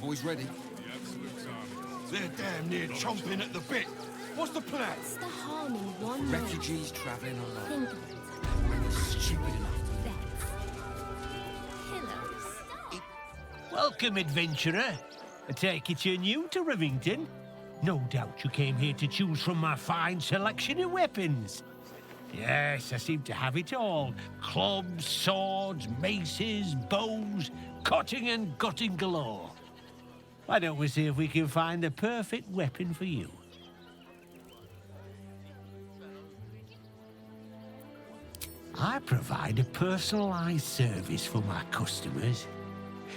boys ready? They're damn near chomping at the bit. What's the plan? What's the harm in one more? Refugees travelling alone. Think of it. When they're stupid enough. Pillows. Welcome, adventurer. I take it you're new to Rivington. No doubt you came here to choose from my fine selection of weapons. Yes, I seem to have it all. Clubs, swords, maces, bows, cutting and gutting galore. Why don't we see if we can find the perfect weapon for you? I provide a personalized service for my customers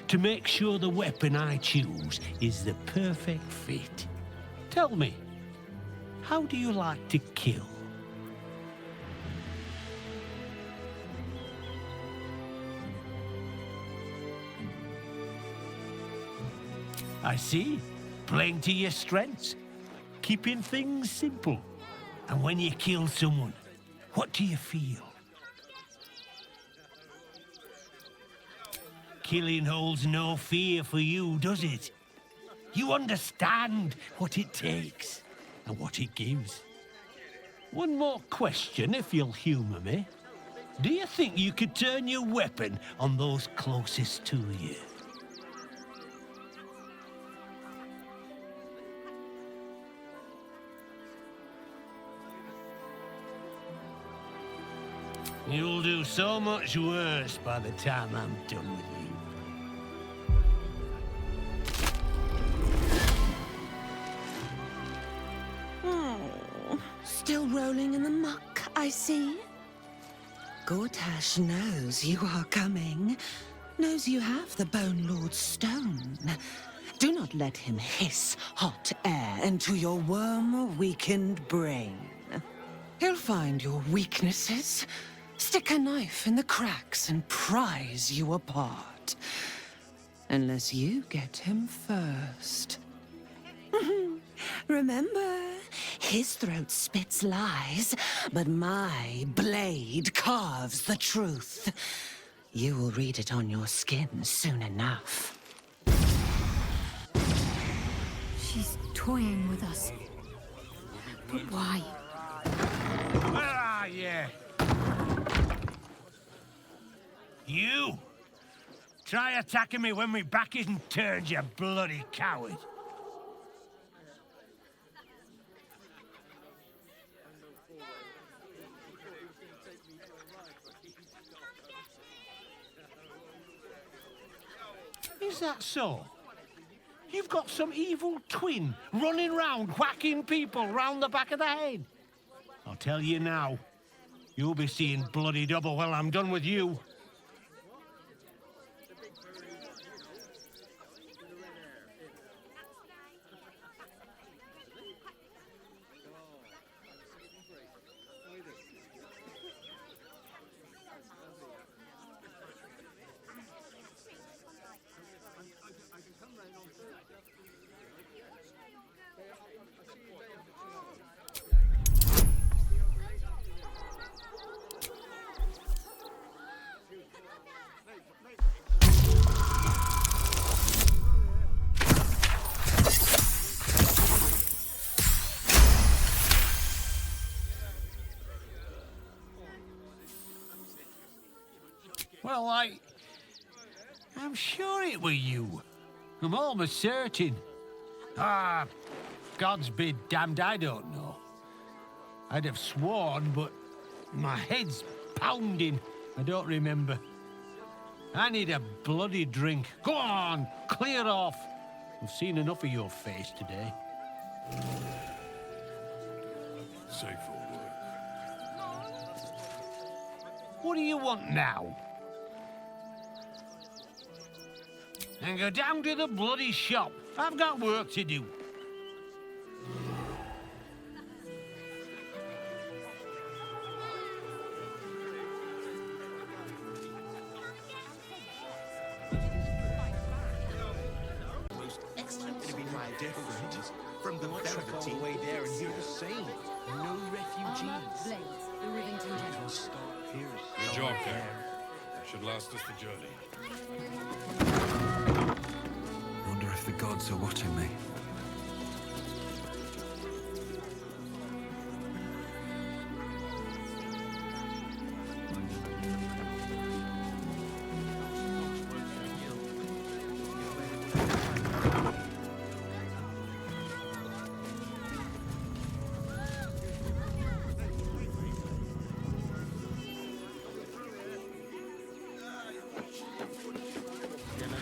to make sure the weapon I choose is the perfect fit. Tell me, how do you like to kill? I see. Playing to your strengths. Keeping things simple. And when you kill someone, what do you feel? Killing holds no fear for you, does it? You understand what it takes and what it gives. One more question, if you'll humour me. Do you think you could turn your weapon on those closest to you? You'll do so much worse by the time I'm done with you. Still rolling in the muck, I see. Gortash knows you are coming. Knows you have the Bone Lord's stone. Do not let him hiss hot air into your worm-weakened brain. He'll find your weaknesses, stick a knife in the cracks and prise you apart. Unless you get him first. Remember, his throat spits lies, but my blade carves the truth. You will read it on your skin soon enough. She's toying with us. But why? Where are you? You! Try attacking me when my back isn't turned, you bloody coward. Is that so? You've got some evil twin running round whacking people round the back of the head. I'll tell you now, you'll be seeing bloody double when I'm done with you. Well, I'm sure it were you. I'm almost certain. Ah, God's be damned, I don't know. I'd have sworn, but my head's pounding. I don't remember. I need a bloody drink. Go on, clear off. I've seen enough of your face today. Safe for work. What do you want now? And go down to the bloody shop. I've got work to do. Excellent to be my different from the velvety way there and here the same. No refugees. Blades, the Rivington Generals. Good job, Karen. Should last us the journey. Wonder if The gods are watching me.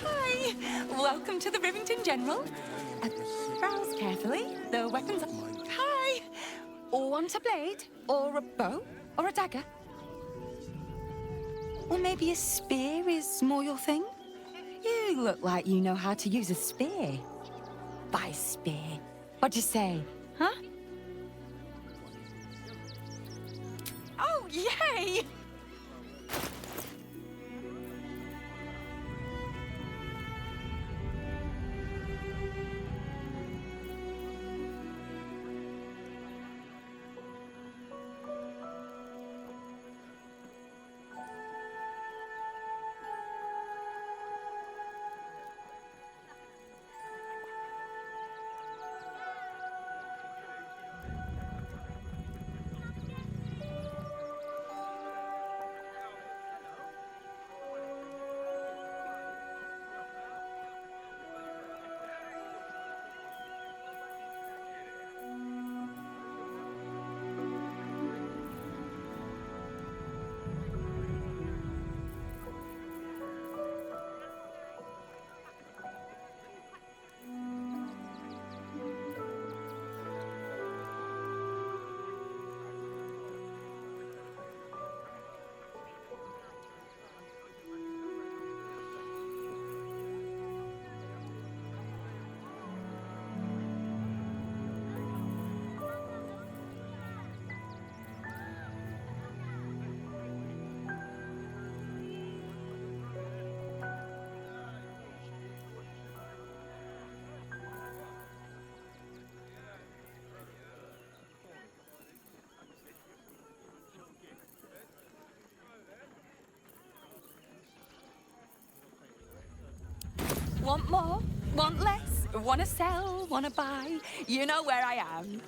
Hi! Welcome to the Rivington General. Browse carefully. The weapons are... Hi! Want a blade? Or a bow? Or a dagger? Or maybe a spear is more your thing? You look like you know how to use a spear. By spear. What'd you say? Huh? Oh, yay! Want more? Want less? Wanna sell? Wanna buy? You know where I am.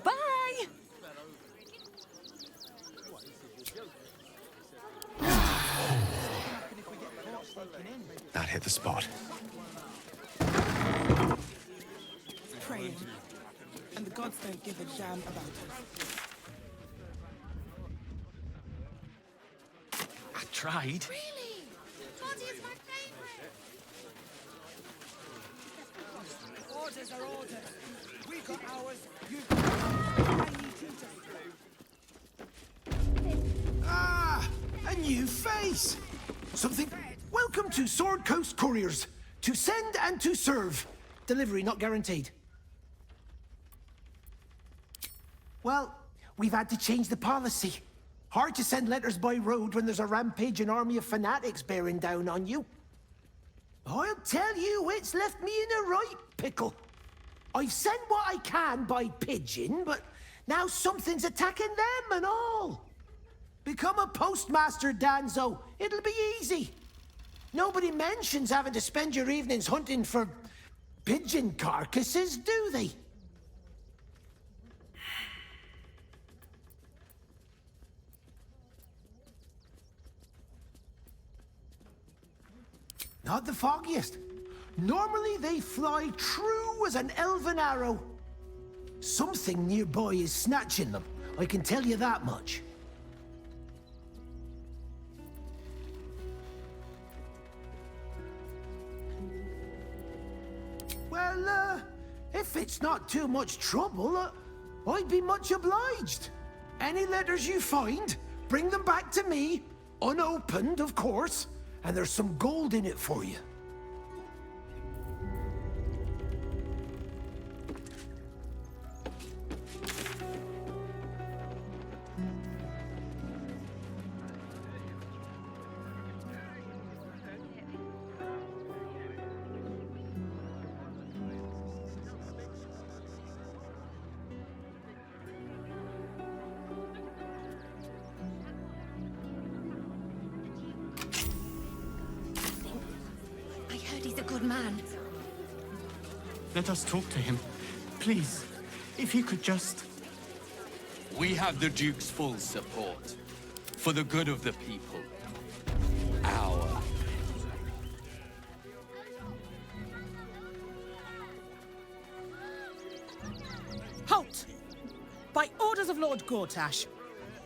Bye! That hit the spot. Praying. And the gods don't give a damn about us. I tried. Really? Toddy is my favorite. Orders are orders. We got ours. I need you to... Ah! A new face! Something... Welcome to Sword Coast Couriers. To send and to serve. Delivery not guaranteed. Well, we've had to change the policy. Hard to send letters by road when there's a rampaging army of fanatics bearing down on you. I'll tell you, it's left me in a right pickle. I've sent what I can by pigeon, but now something's attacking them and all. Become a postmaster, Danzo. It'll be easy. Nobody mentions having to spend your evenings hunting for pigeon carcasses, do they? Not the foggiest. Normally they fly true as an elven arrow. Something nearby is snatching them, I can tell you that much. Well, if it's not too much trouble, I'd be much obliged. Any letters you find, bring them back to me, unopened, of course, and there's some gold in it for you. I heard he's a good man. Let us talk to him. Please, if he could just... We have the Duke's full support. For the good of the people. Our. Halt! By orders of Lord Gortash,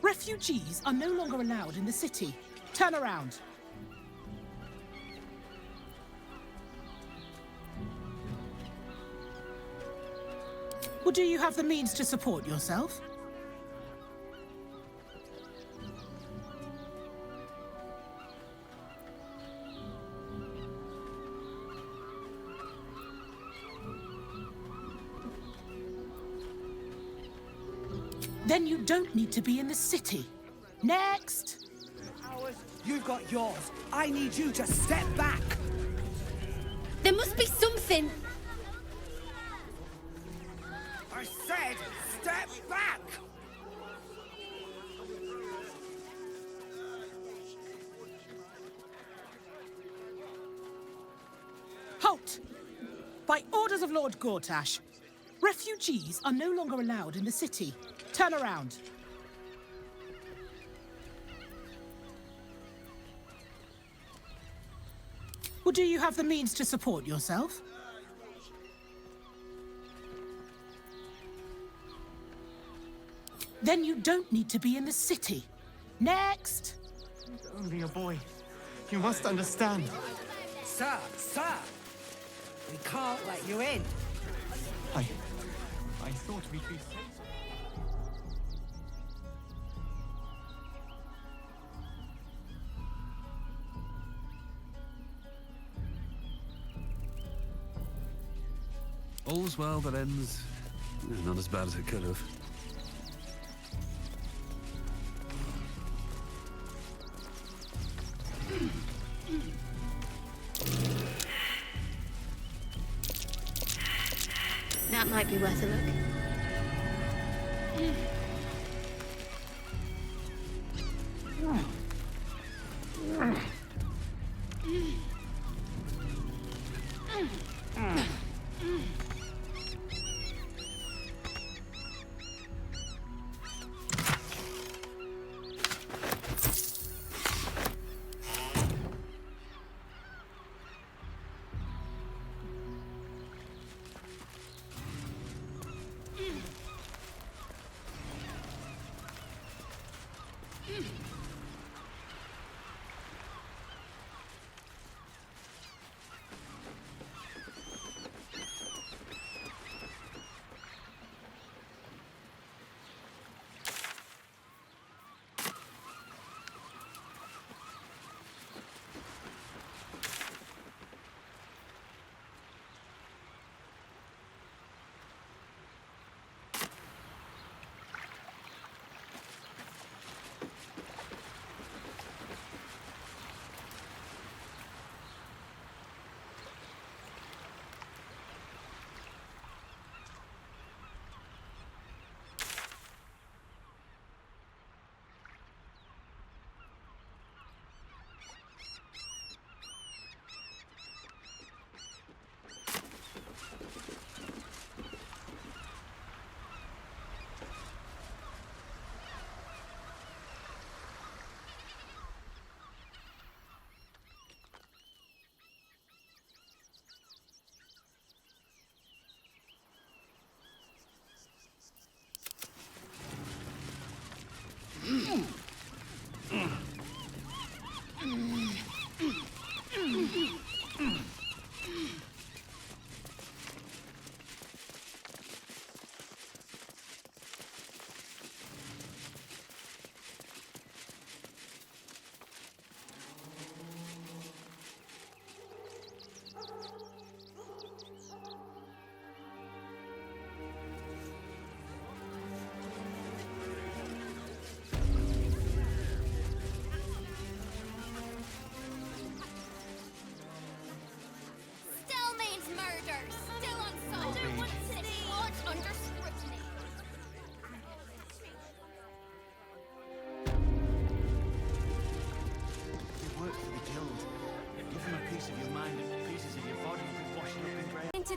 refugees are no longer allowed in the city. Turn around. Well, do you have the means to support yourself? Then you don't need to be in the city. Next! You've got yours. I need you to step back. There must be something. I said, step back! Halt! By orders of Lord Gortash, refugees are no longer allowed in the city. Turn around. Well, do you have the means to support yourself? Then you don't need to be in the city. Next! Only a boy. You must understand. Sir, we can't let you in. I thought we'd be safe. All's well that ends not as bad as it could have. That might be worth a look.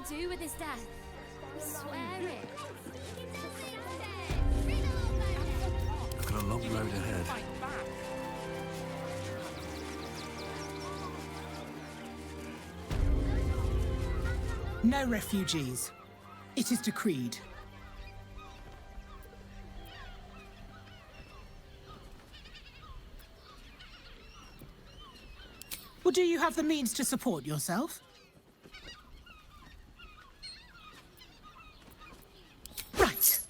do with his death. I swear it. I've got a long road ahead. No refugees. It is decreed. Well, do you have the means to support yourself? Right.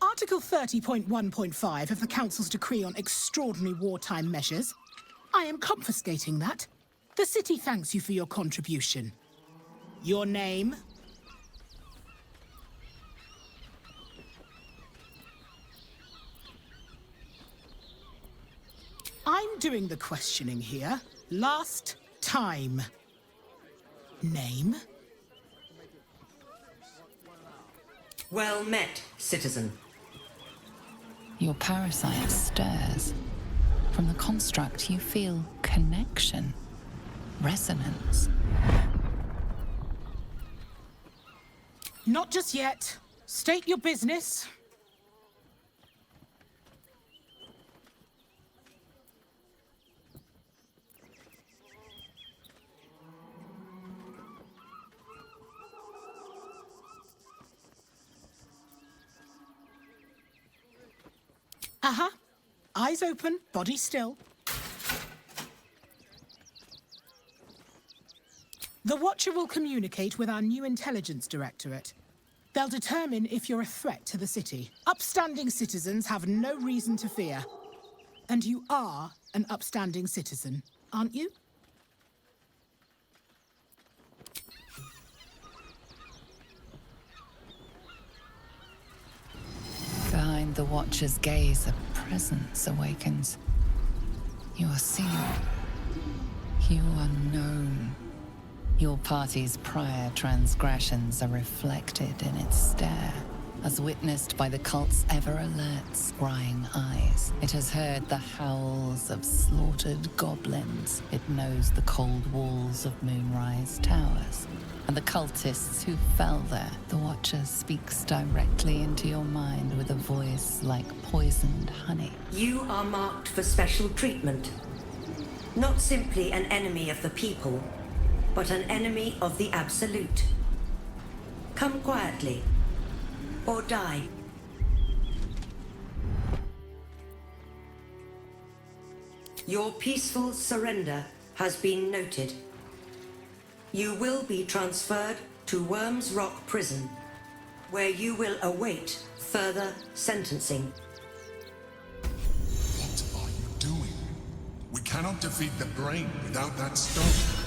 Article 30.1.5 of the Council's decree on extraordinary wartime measures. I am confiscating that. The city thanks you for your contribution. Your name? I'm doing the questioning here. Last time. Name? Well met, citizen. Your parasite stirs. From the construct, you feel connection, resonance. Not just yet. State your business. Eyes open, body still. The Watcher will communicate with our new intelligence directorate. They'll determine if you're a threat to the city. Upstanding citizens have no reason to fear. And you are an upstanding citizen, aren't you? Behind the Watcher's gaze, a presence awakens. You are seen. You are known. Your party's prior transgressions are reflected in its stare, as witnessed by the cult's ever-alert, scrying eyes. It has heard the howls of slaughtered goblins. It knows the cold walls of Moonrise Towers, and the cultists who fell there. The Watcher speaks directly into your mind with a voice like poisoned honey. You are marked for special treatment. Not simply an enemy of the people, but an enemy of the Absolute. Come quietly, or die. Your peaceful surrender has been noted. You will be transferred to Worms Rock Prison, where you will await further sentencing. What are you doing? We cannot defeat the brain without that stone.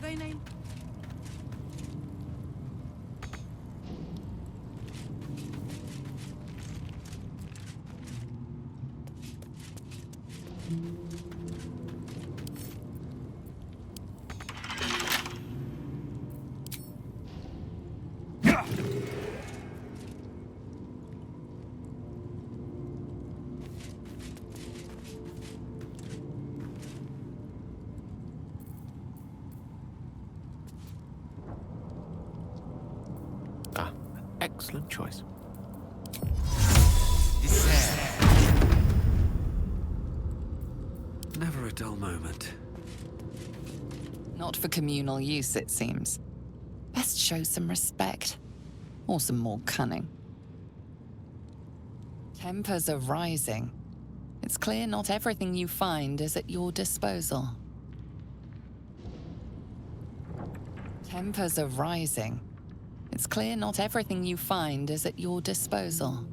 They name. Excellent choice. Never a dull moment. Not for communal use, it seems. Best show some respect. Or some more cunning. Tempers are rising. It's clear not everything you find is at your disposal. Tempers are rising. It's clear not everything you find is at your disposal.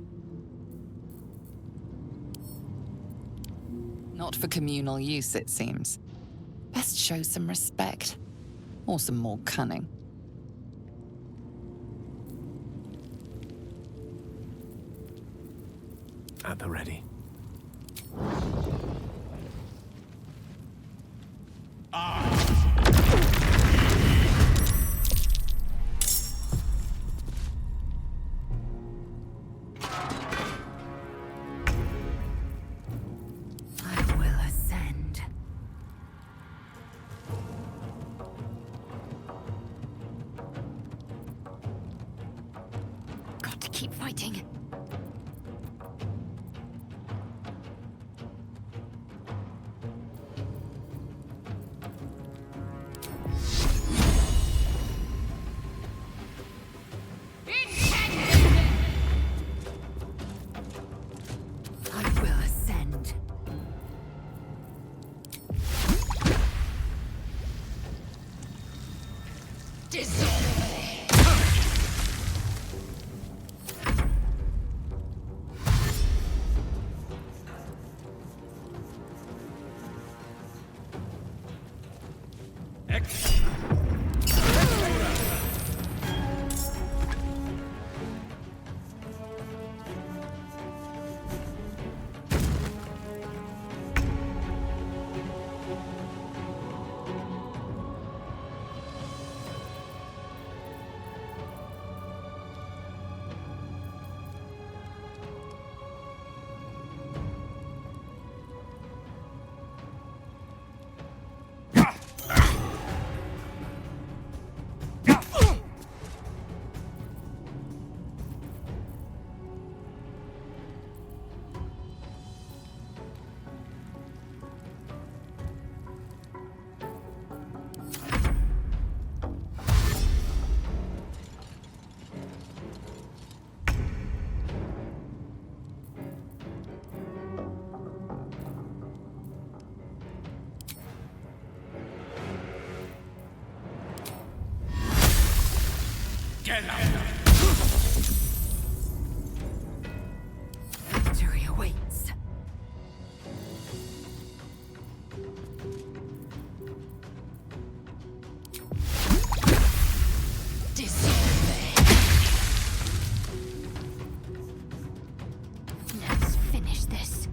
Not for communal use, it seems. Best show some respect. Or some more cunning. At the ready. I will ascend. Got to keep fighting. I will ascend. Get out! Victory awaits. Let's finish this.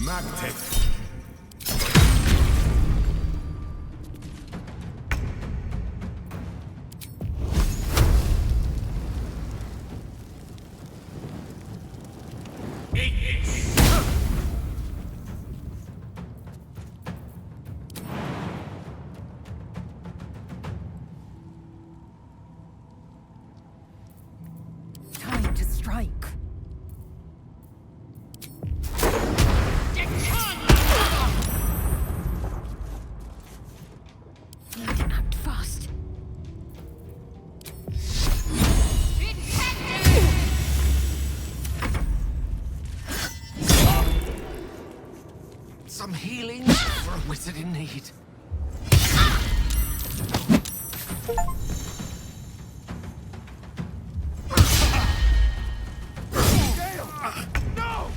Magtech. Time to strike. Need to act fast. Some healing for a wizard in need. No!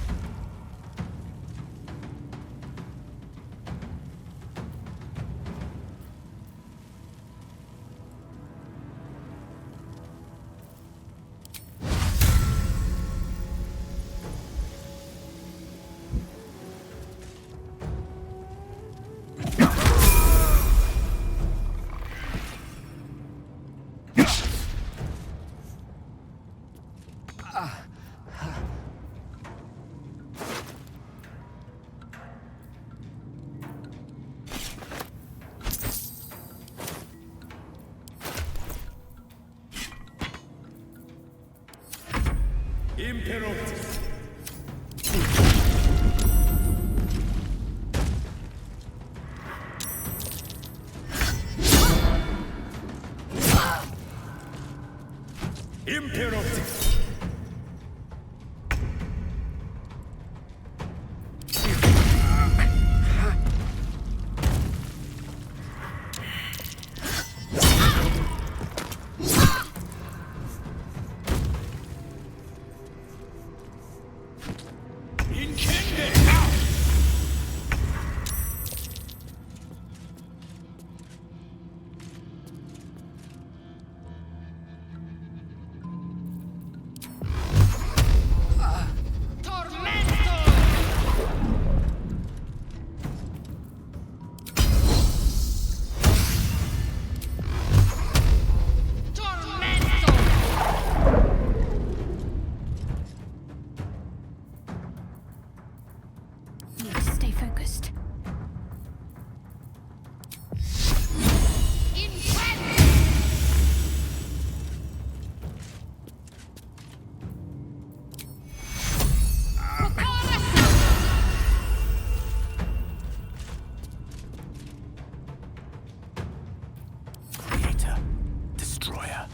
Need to stay focused. Creator, destroyer.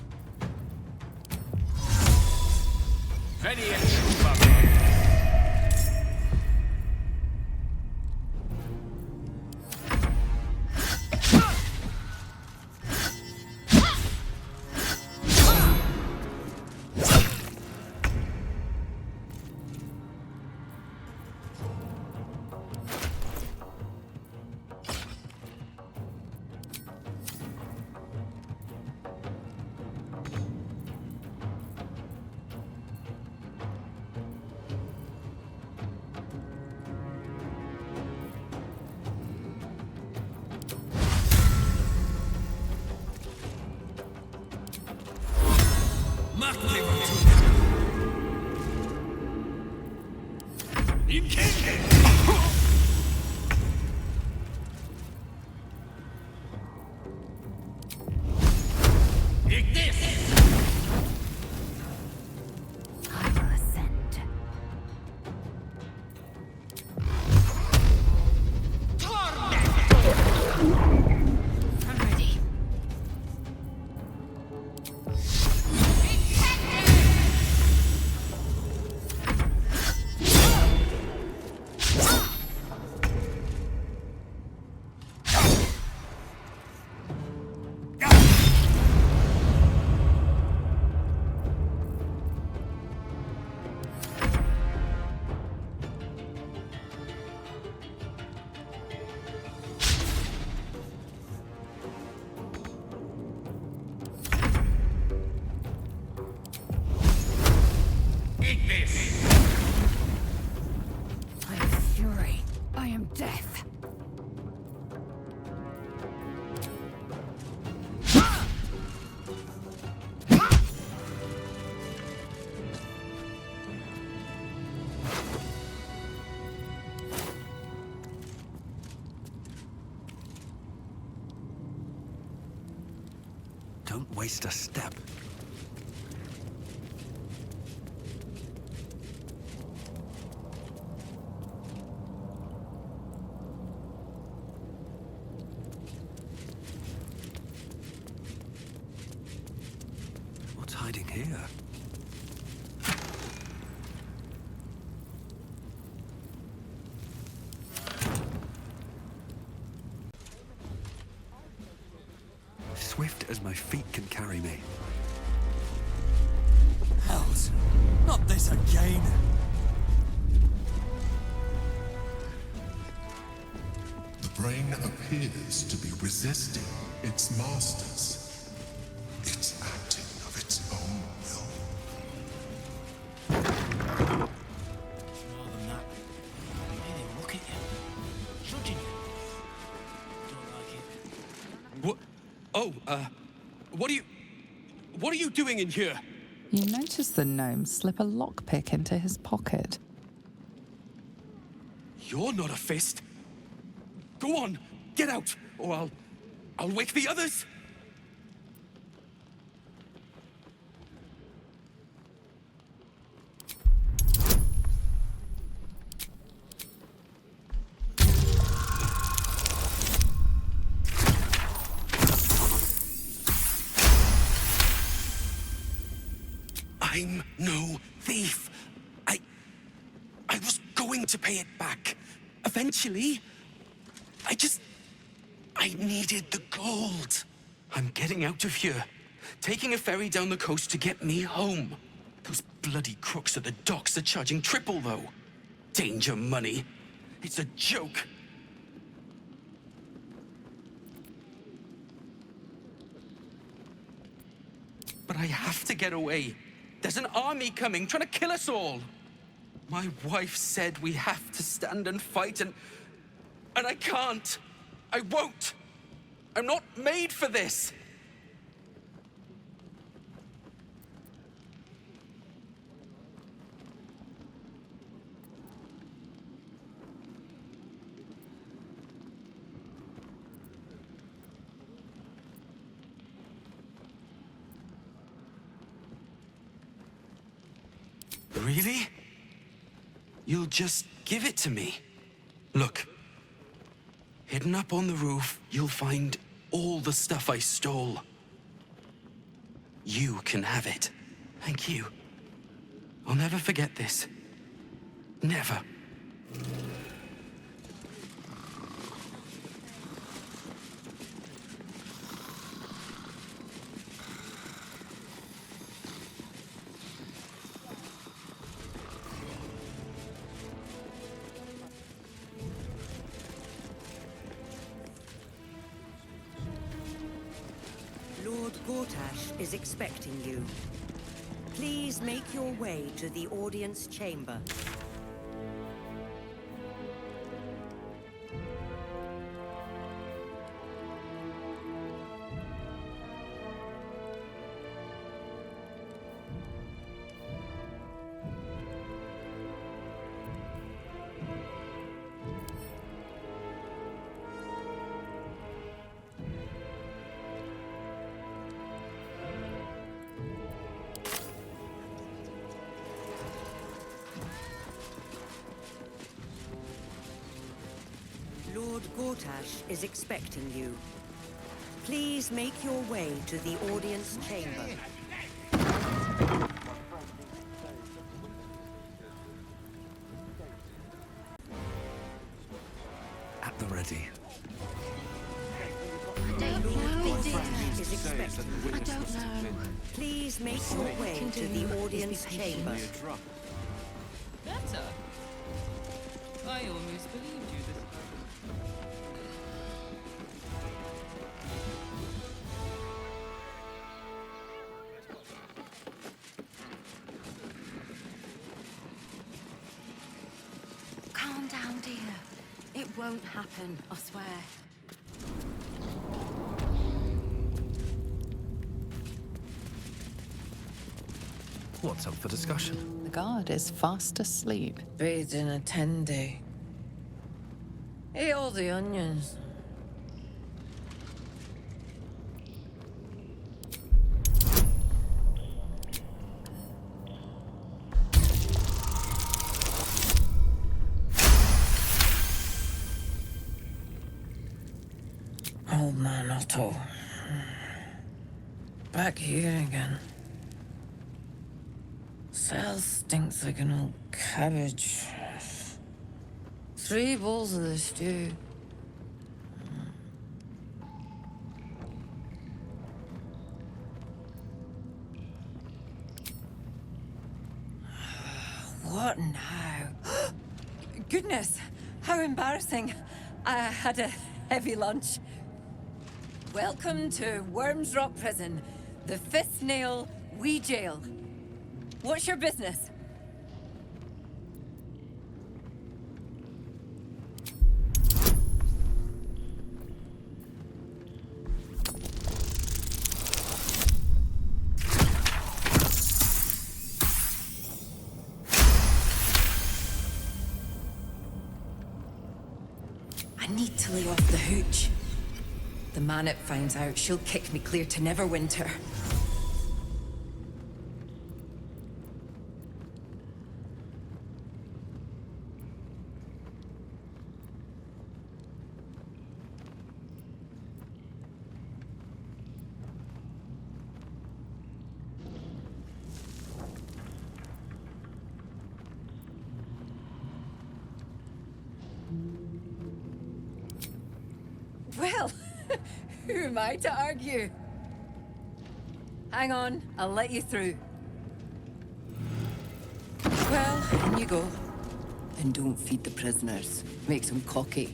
I will ascend. I'm ready. I am fury. I am death. Don't waste a step. What's hiding here? Swift as my feet can carry me. Hells, not this again. The brain appears to be resisting its masters. It's acting of its own will. More than that. Hey, they look at you. Judging you. Don't like it. What? Oh, what are you doing in here? You notice the gnome slip a lockpick into his pocket. You're not a fist. Go on, get out, or I'll wake the others. I'm no thief. I was going to pay it back. Eventually. I needed the gold. I'm getting out of here. Taking a ferry down the coast to get me home. Those bloody crooks at the docks are charging triple, though. Danger money. It's a joke. But I have to get away. There's an army coming, trying to kill us all. My wife said we have to stand and fight, and I can't. I won't. I'm not made for this. Really? You'll just give it to me? Look. Hidden up on the roof, you'll find all the stuff I stole. You can have it. Thank you. I'll never forget this. Never. Lord Gortash is expecting you. Please make your way to the audience chamber. Lord Gortash is expecting you. Please make your way to the audience chamber. At the ready. Is expecting you. I don't know. Please make your way to the audience chamber. Better. I almost believed you this Calm down, dear. It won't happen, I swear. What's up for discussion? The guard is fast asleep. Bathed in a 10-day. Ate all the onions. Old man Otto. Back here again. Cell stinks like an old cabbage. 3 bowls of the stew. What now? Goodness, how embarrassing. I had a heavy lunch. Welcome to Worms Rock Prison, the 5th nail, Wee Jail. What's your business? I need to lay off the hooch. The man it finds out, she'll kick me clear to Neverwinter. Who am I to argue? Hang on, I'll let you through. Well, in you go. And don't feed the prisoners. Makes them cocky.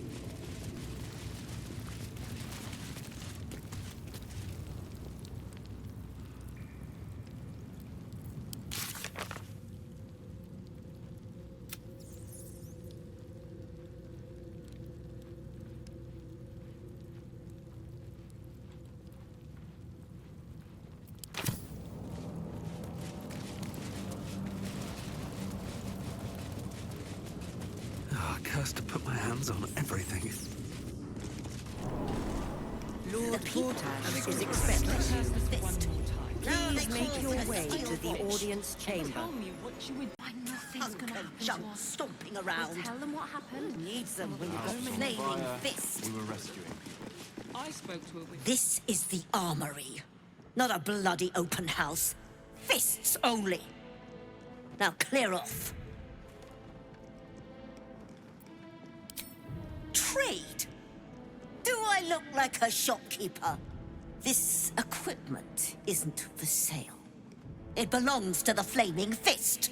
Cursed to put my hands on everything. Lord Gortash is expecting you. Please make your way to the audience chamber. Why nothing's gonna happen to Junk us? stomping We'll around. tell them what happened. Who needs them when you've got flaming fists? We were rescuing people. I spoke to a witness. This is the armory, not a bloody open house. Fists only. Now clear off. Trade? Do I look like a shopkeeper? This equipment isn't for sale. It belongs to the Flaming Fist.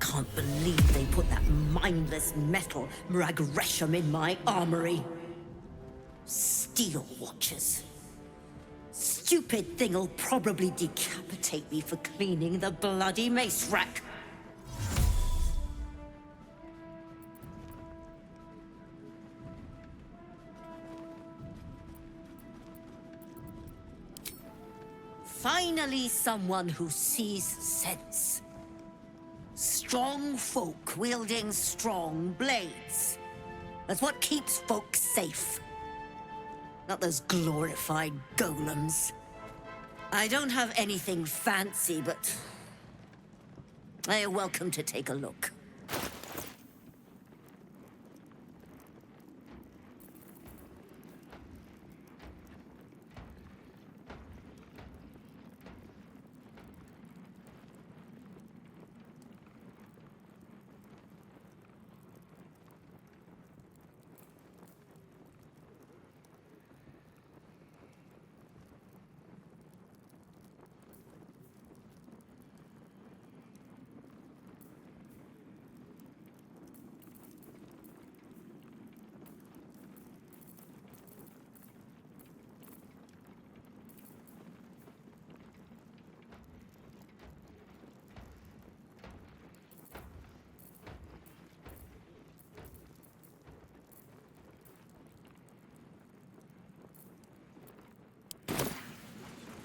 Can't believe they put that mindless metal Mragresham in my armory. Steel watchers. Stupid thing'll probably decapitate me for cleaning the bloody mace rack. Finally, someone who sees sense. Strong folk wielding strong blades. That's what keeps folk safe. Not those glorified golems. I don't have anything fancy, but you're welcome to take a look.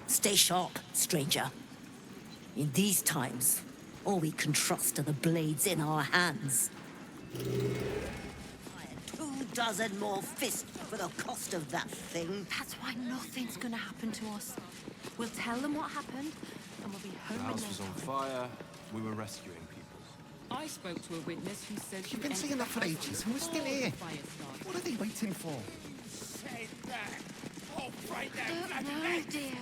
Stay sharp, stranger. In these times, all we can trust are the blades in our hands. 24 more fists for the cost of that thing. That's why nothing's gonna happen to us. We'll tell them what happened, and we'll be The home in house no was on time. fire. We were rescuing people. I spoke to a witness who said You've been saying that for ages, and we're still here. What are they waiting for? No, dear.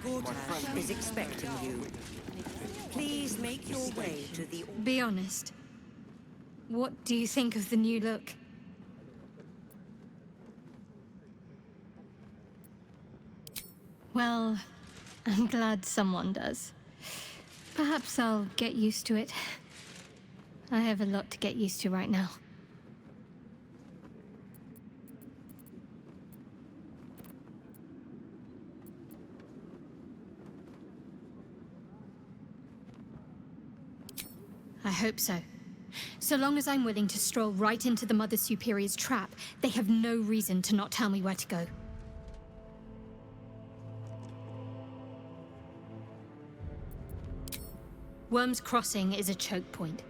Lord Gortash is expecting you. Please make your way to the... Be honest. What do you think of the new look? Well, I'm glad someone does. Perhaps I'll get used to it. I have a lot to get used to right now. I hope so. So long as I'm willing to stroll right into the Mother Superior's trap, they have no reason to not tell me where to go. Worm's Crossing is a choke point.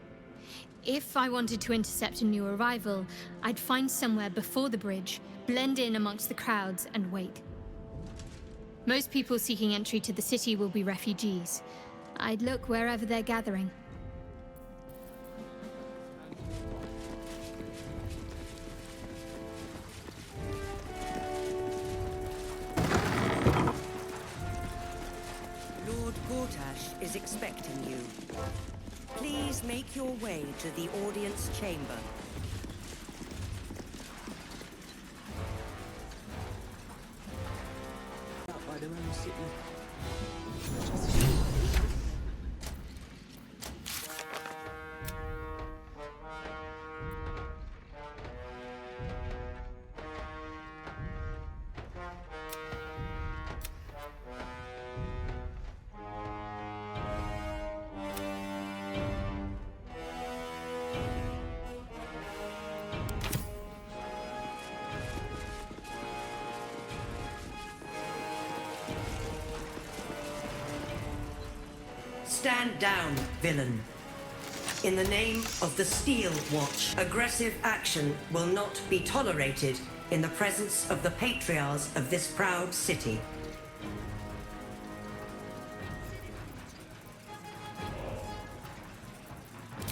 If I wanted to intercept a new arrival, I'd find somewhere before the bridge, blend in amongst the crowds, and wait. Most people seeking entry to the city will be refugees. I'd look wherever they're gathering. is expecting you. Please make your way to the audience chamber. By their own city. Stand down, villain. In the name of the Steel Watch, aggressive action will not be tolerated in the presence of the patriarchs of this proud city.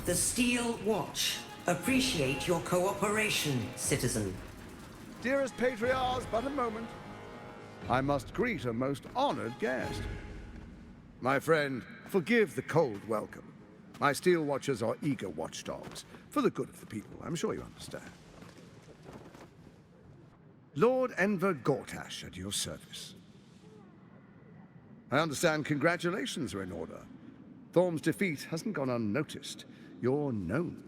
The Steel Watch appreciate your cooperation, citizen. Dearest patriarchs, but a moment. I must greet a most honored guest. My friend, forgive the cold welcome. My Steel Watchers are eager watchdogs, for the good of the people, I'm sure you understand. Lord Enver Gortash at your service. I understand congratulations are in order. Thorm's defeat hasn't gone unnoticed. You're known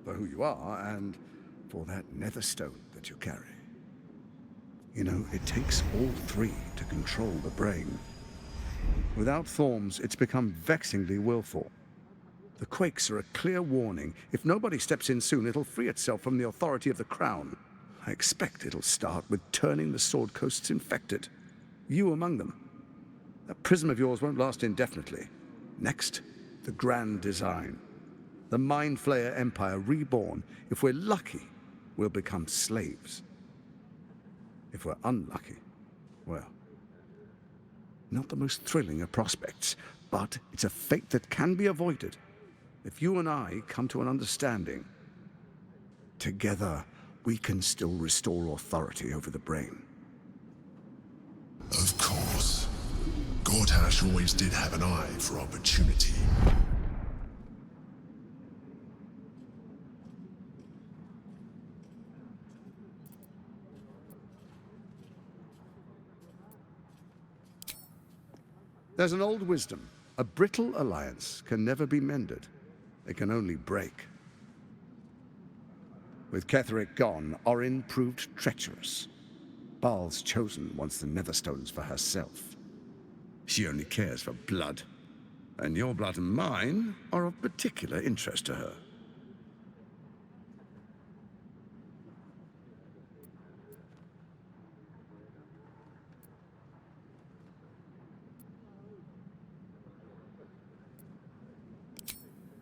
for who you are and for that netherstone that you carry. You know, it takes all three to control the brain. Without Thorms, it's become vexingly willful. The quakes are a clear warning. If nobody steps in soon, it'll free itself from the authority of the Crown. I expect it'll start with turning the Sword Coasts infected. You among them. That prism of yours won't last indefinitely. Next, the grand design. The Mind Flayer Empire reborn. If we're lucky, we'll become slaves. If we're unlucky, well, not the most thrilling of prospects, but it's a fate that can be avoided if you and I come to an understanding. Together, we can still restore authority over the brain. Of course. Gortash always did have an eye for opportunity. There's an old wisdom. A brittle alliance can never be mended. It can only break. With Ketheric gone, Orin proved treacherous. Baal's chosen wants the Netherstones for herself. She only cares for blood. And your blood and mine are of particular interest to her.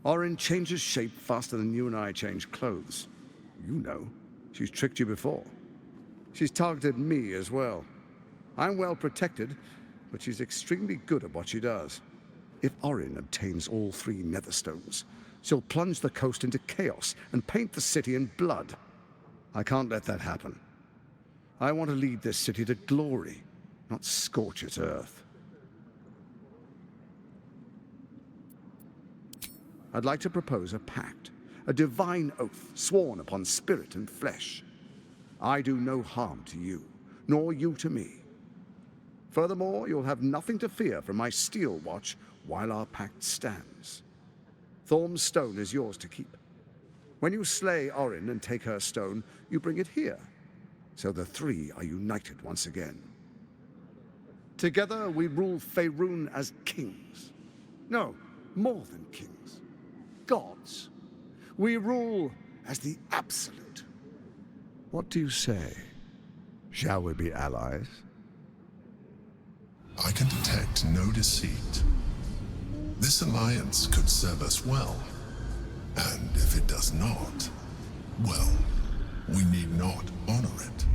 Orin changes shape faster than you and I change clothes. You know, she's tricked you before. She's targeted me as well. I'm well protected, but she's extremely good at what she does. If Orin obtains all three Netherstones, she'll plunge the coast into chaos and paint the city in blood. I can't let that happen. I want to lead this city to glory, not scorch its earth. I'd like to propose a pact, a divine oath sworn upon spirit and flesh. I do no harm to you, nor you to me. Furthermore, you'll have nothing to fear from my Steel Watch while our pact stands. Thorm's stone is yours to keep. When you slay Orin and take her stone, you bring it here, so the three are united once again. Together we rule Faerun as kings. No, more than kings. Gods. We rule as the absolute. What do you say? Shall we be allies? I can detect no deceit. This alliance could serve us well. And if it does not, well, we need not honor it.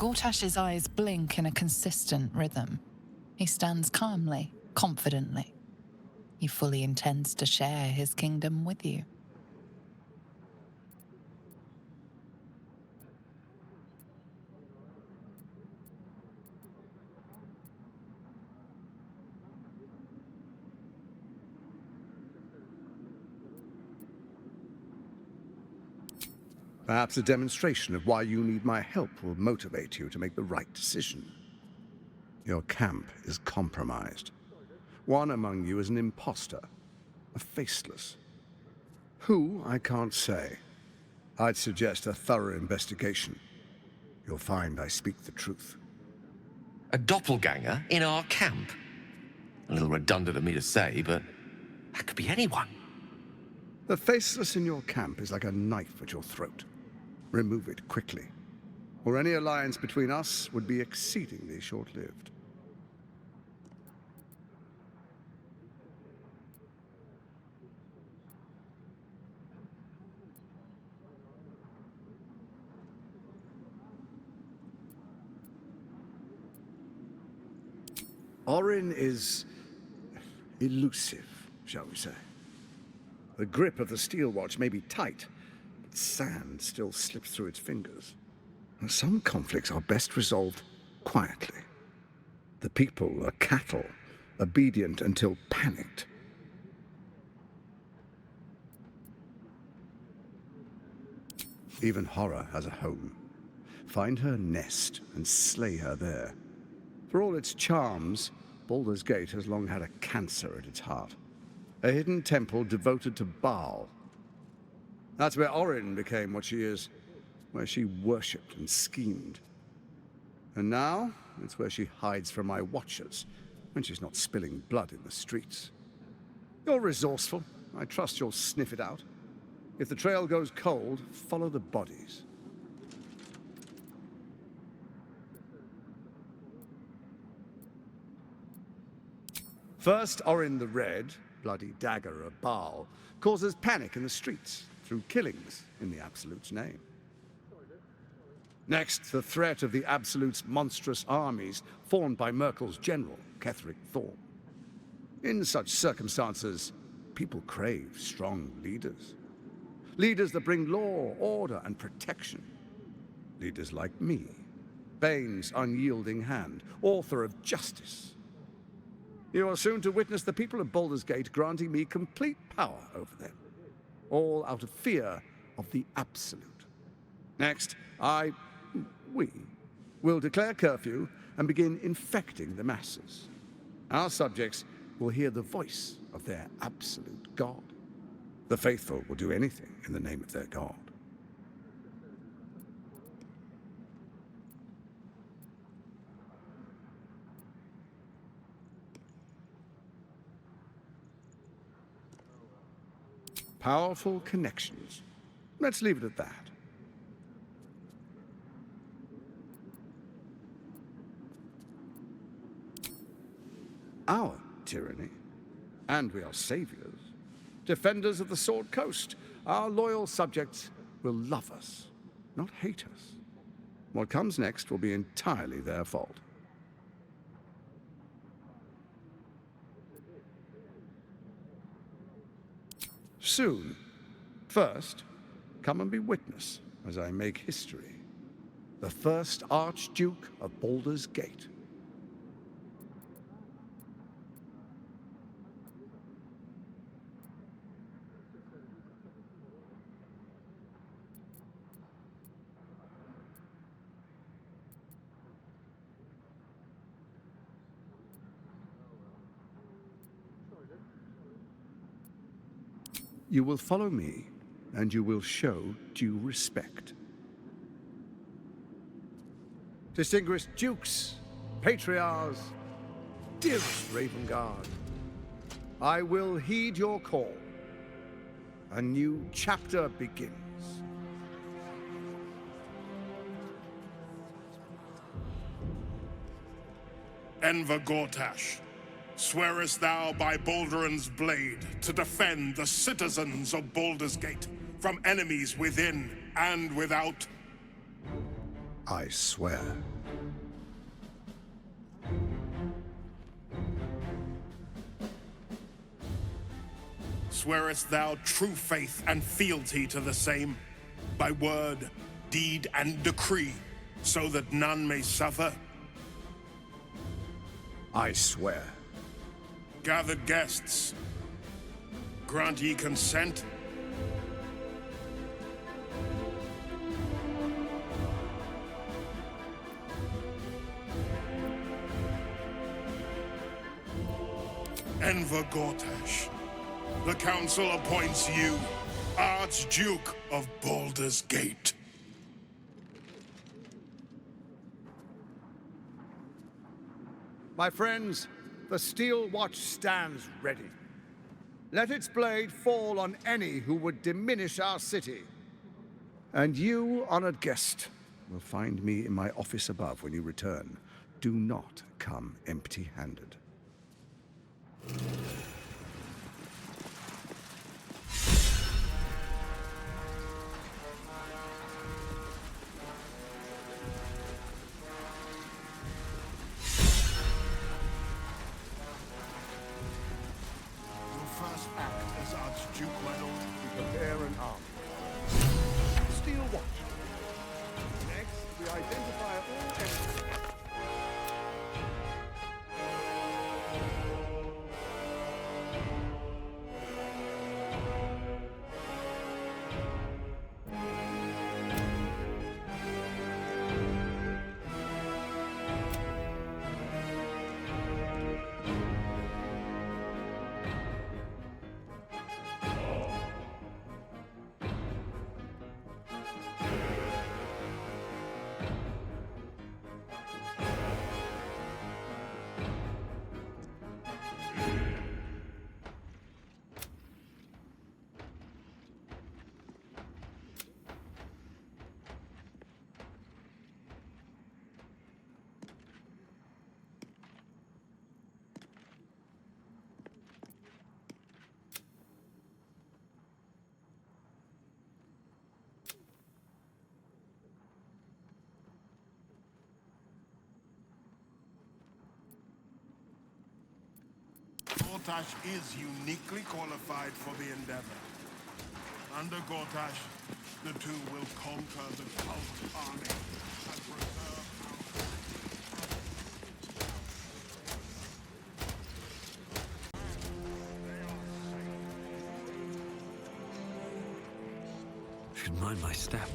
Gortash's eyes blink in a consistent rhythm. He stands calmly, confidently. He fully intends to share his kingdom with you. Perhaps a demonstration of why you need my help will motivate you to make the right decision. Your camp is compromised. One among you is an imposter, a faceless. Who, I can't say. I'd suggest a thorough investigation. You'll find I speak the truth. A doppelganger in our camp? A little redundant of me to say, but that could be anyone. The faceless in your camp is like a knife at your throat. Remove it quickly, or any alliance between us would be exceedingly short-lived. Orin is elusive, shall we say. The grip of the steel watch may be tight, but sand still slips through its fingers. And some conflicts are best resolved quietly. The people are cattle, obedient until panicked. Even horror has a home. Find her nest and slay her there. For all its charms, Baldur's Gate has long had a cancer at its heart. A hidden temple devoted to Baal. That's where Orin became what she is, where she worshipped and schemed. And now, it's where she hides from my watchers, when she's not spilling blood in the streets. You're resourceful. I trust you'll sniff it out. If the trail goes cold, follow the bodies. First, Orin the Red, bloody dagger of Baal, causes panic in the streets through killings in the Absolute's name. Next, the threat of the Absolute's monstrous armies formed by Merkel's general, Ketheric Thorm. In such circumstances, people crave strong leaders. Leaders that bring law, order, and protection. Leaders like me, Bane's unyielding hand, author of justice. You are soon to witness the people of Baldur's Gate granting me complete power over them, all out of fear of the Absolute. Next, we will declare curfew and begin infecting the masses. Our subjects will hear the voice of their absolute God. The faithful will do anything in the name of their God. Powerful connections. Let's leave it at that. Our tyranny, and we are saviors, defenders of the Sword Coast. Our loyal subjects will love us, not hate us. What comes next will be entirely their fault. Soon. First, come and be witness as I make history. The first Archduke of Baldur's Gate. You will follow me, and you will show due respect. Distinguished dukes, patriarchs, dearest Ravengard, I will heed your call. A new chapter begins. Enver Gortash, swearest thou by Baldur'S blade to defend the citizens of Baldur's Gate from enemies within and without? I swear. Swearest thou true faith and fealty to the same, by word, deed, and decree, so that none may suffer? I swear. Gathered guests, grant ye consent? Enver Gortash, the Council appoints you Archduke of Baldur's Gate. My friends, the steel watch stands ready. Let its blade fall on any who would diminish our city. And you, honored guest, will find me in my office above when you return. Do not come empty-handed. First act as Archduke, my lord. Prepare an army. Steel watch. Next, we identify all enemies. Gortash is uniquely qualified for the endeavor. Under Gortash, the two will conquer the cult army and preserve Should mind my step.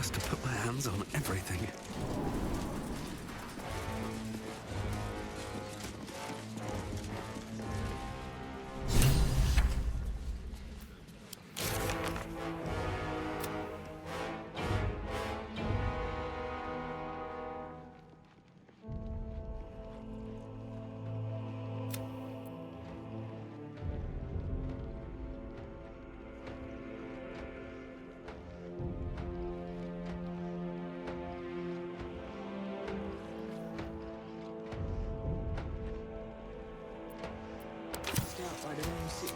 To put my hands on everything. By their own city.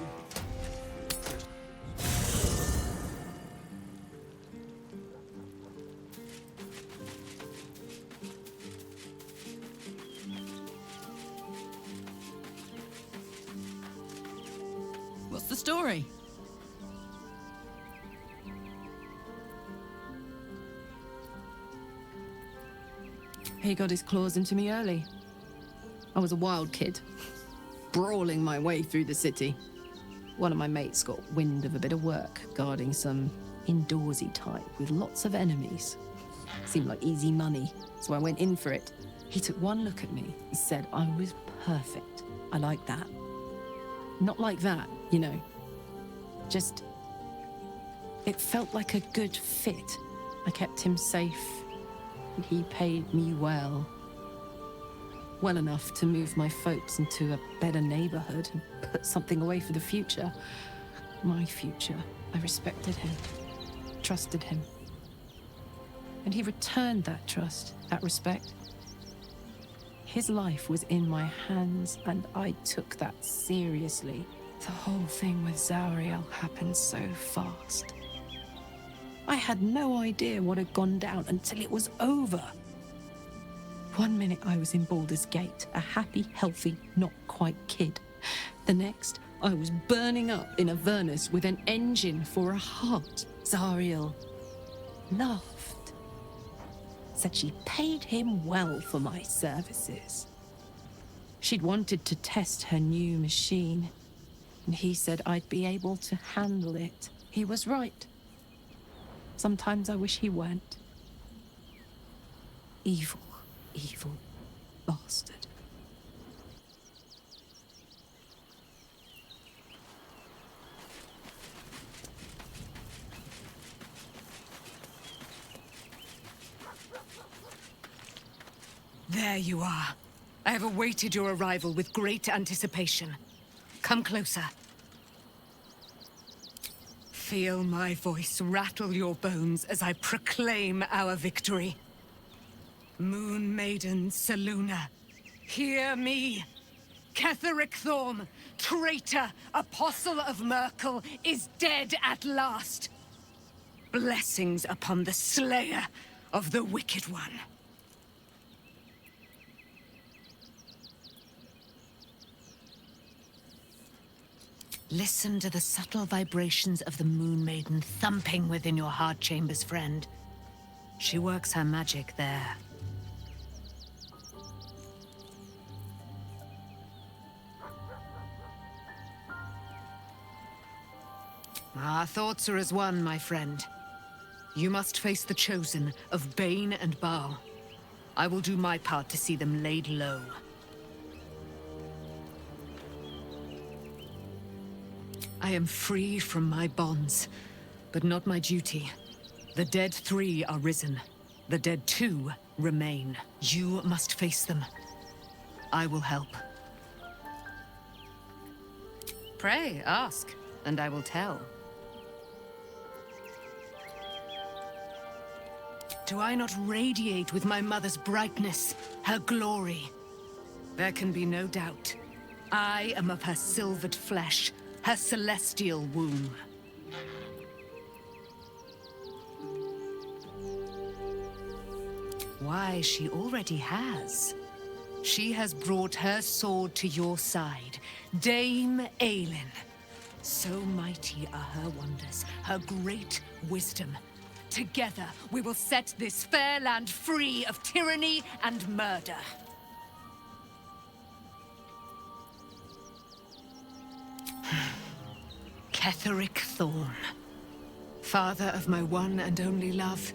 What's the story? He got his claws into me early. I was a wild kid, brawling my way through the city. One of my mates got wind of a bit of work guarding some indoorsy type with lots of enemies. Seemed like easy money, so I went in for it. He took one look at me and said I was perfect. I like that. Not like that, you know. Just, it felt like a good fit. I kept him safe, and he paid me well. Well enough to move my folks into a better neighborhood and put something away for the future. My future. I respected him, trusted him. And he returned that trust, that respect. His life was in my hands, and I took that seriously. The whole thing with Zariel happened so fast. I had no idea what had gone down until it was over. One minute I was in Baldur's Gate, a happy, healthy, not quite kid. The next, I was burning up in Avernus with an engine for a heart. Zariel laughed. Said she paid him well for my services. She'd wanted to test her new machine, and he said I'd be able to handle it. He was right. Sometimes I wish he weren't. Evil, evil bastard. There you are. I have awaited your arrival with great anticipation. Come closer. Feel my voice rattle your bones as I proclaim our victory. Moon Maiden Selûne, hear me. Ketheric Thorm, traitor, apostle of Merkel, is dead at last. Blessings upon the slayer of the Wicked One. Listen to the subtle vibrations of the Moon Maiden thumping within your heart chambers, friend. She works her magic there. Our thoughts are as one, my friend. You must face the Chosen of Bane and Baal. I will do my part to see them laid low. I am free from my bonds, but not my duty. The dead 3 are risen. The dead 2 remain. You must face them. I will help. Pray, ask, and I will tell. Do I not radiate with my mother's brightness, her glory? There can be no doubt. I am of her silvered flesh, her celestial womb. Why, she already has. She has brought her sword to your side, Dame Aelin. So mighty are her wonders, her great wisdom. Together, we will set this fair land free of tyranny and murder. Ketheric Thorm, father of my one and only love,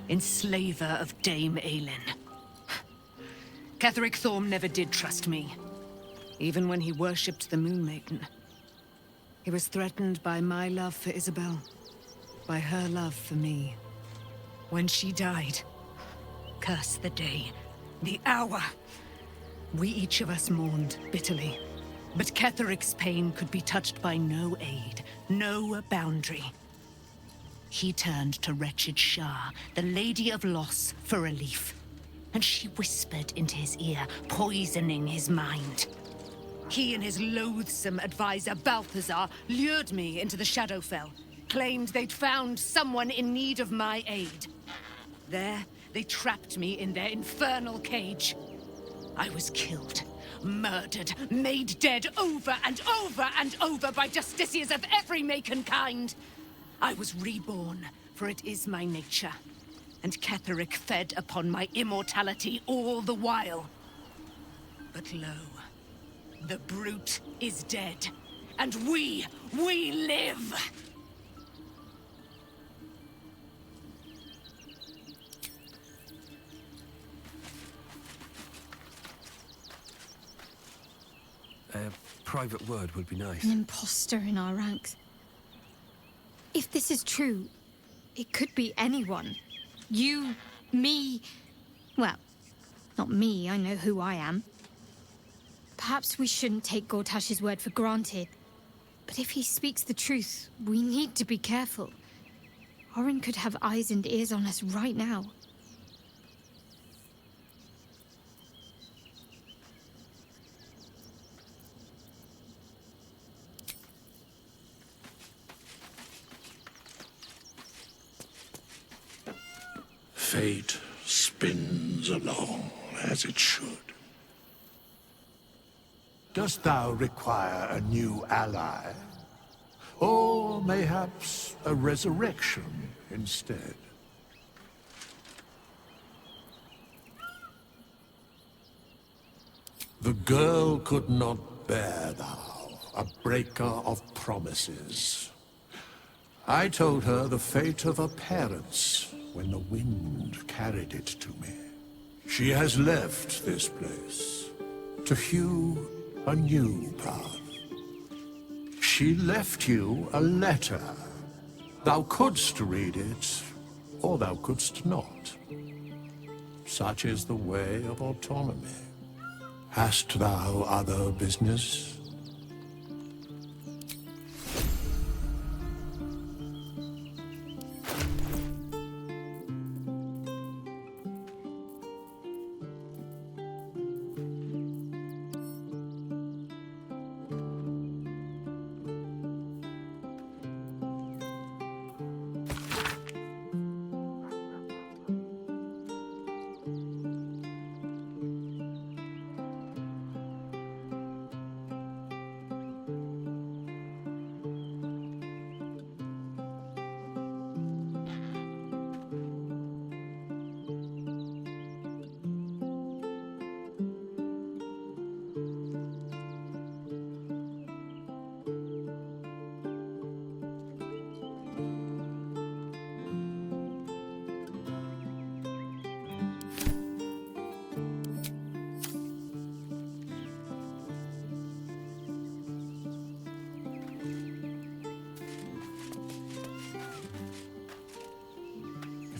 enslaver of Dame Aelin. Ketheric Thorm never did trust me, even when he worshipped the Moon Maiden. He was threatened by my love for Isabel, by her love for me. When she died, curse the day, the hour, we each of us mourned bitterly. But Ketheric's pain could be touched by no aid, no boundary. He turned to wretched Shah, the Lady of Loss, for relief. And she whispered into his ear, poisoning his mind. He and his loathsome advisor, Balthazar, lured me into the Shadowfell, claimed they'd found someone in need of my aid. There, they trapped me in their infernal cage. I was killed, murdered, made dead over and over and over by justiciars of every make and kind. I was reborn, for it is my nature. And Ketheric fed upon my immortality all the while. But lo, the brute is dead, and we live! A private word would be nice. An imposter in our ranks. If this is true, it could be anyone. You, me... Well, not me, I know who I am. Perhaps we shouldn't take Gortash's word for granted. But if he speaks the truth, we need to be careful. Orin could have eyes and ears on us right now. Fate spins along as it should. Dost thou require a new ally? Or mayhaps a resurrection instead? The girl could not bear thou, a breaker of promises. I told her the fate of her parents when the wind carried it to me. She has left this place to hew a new path. She left you a letter. Thou couldst read it, or thou couldst not. Such is the way of autonomy. Hast thou other business?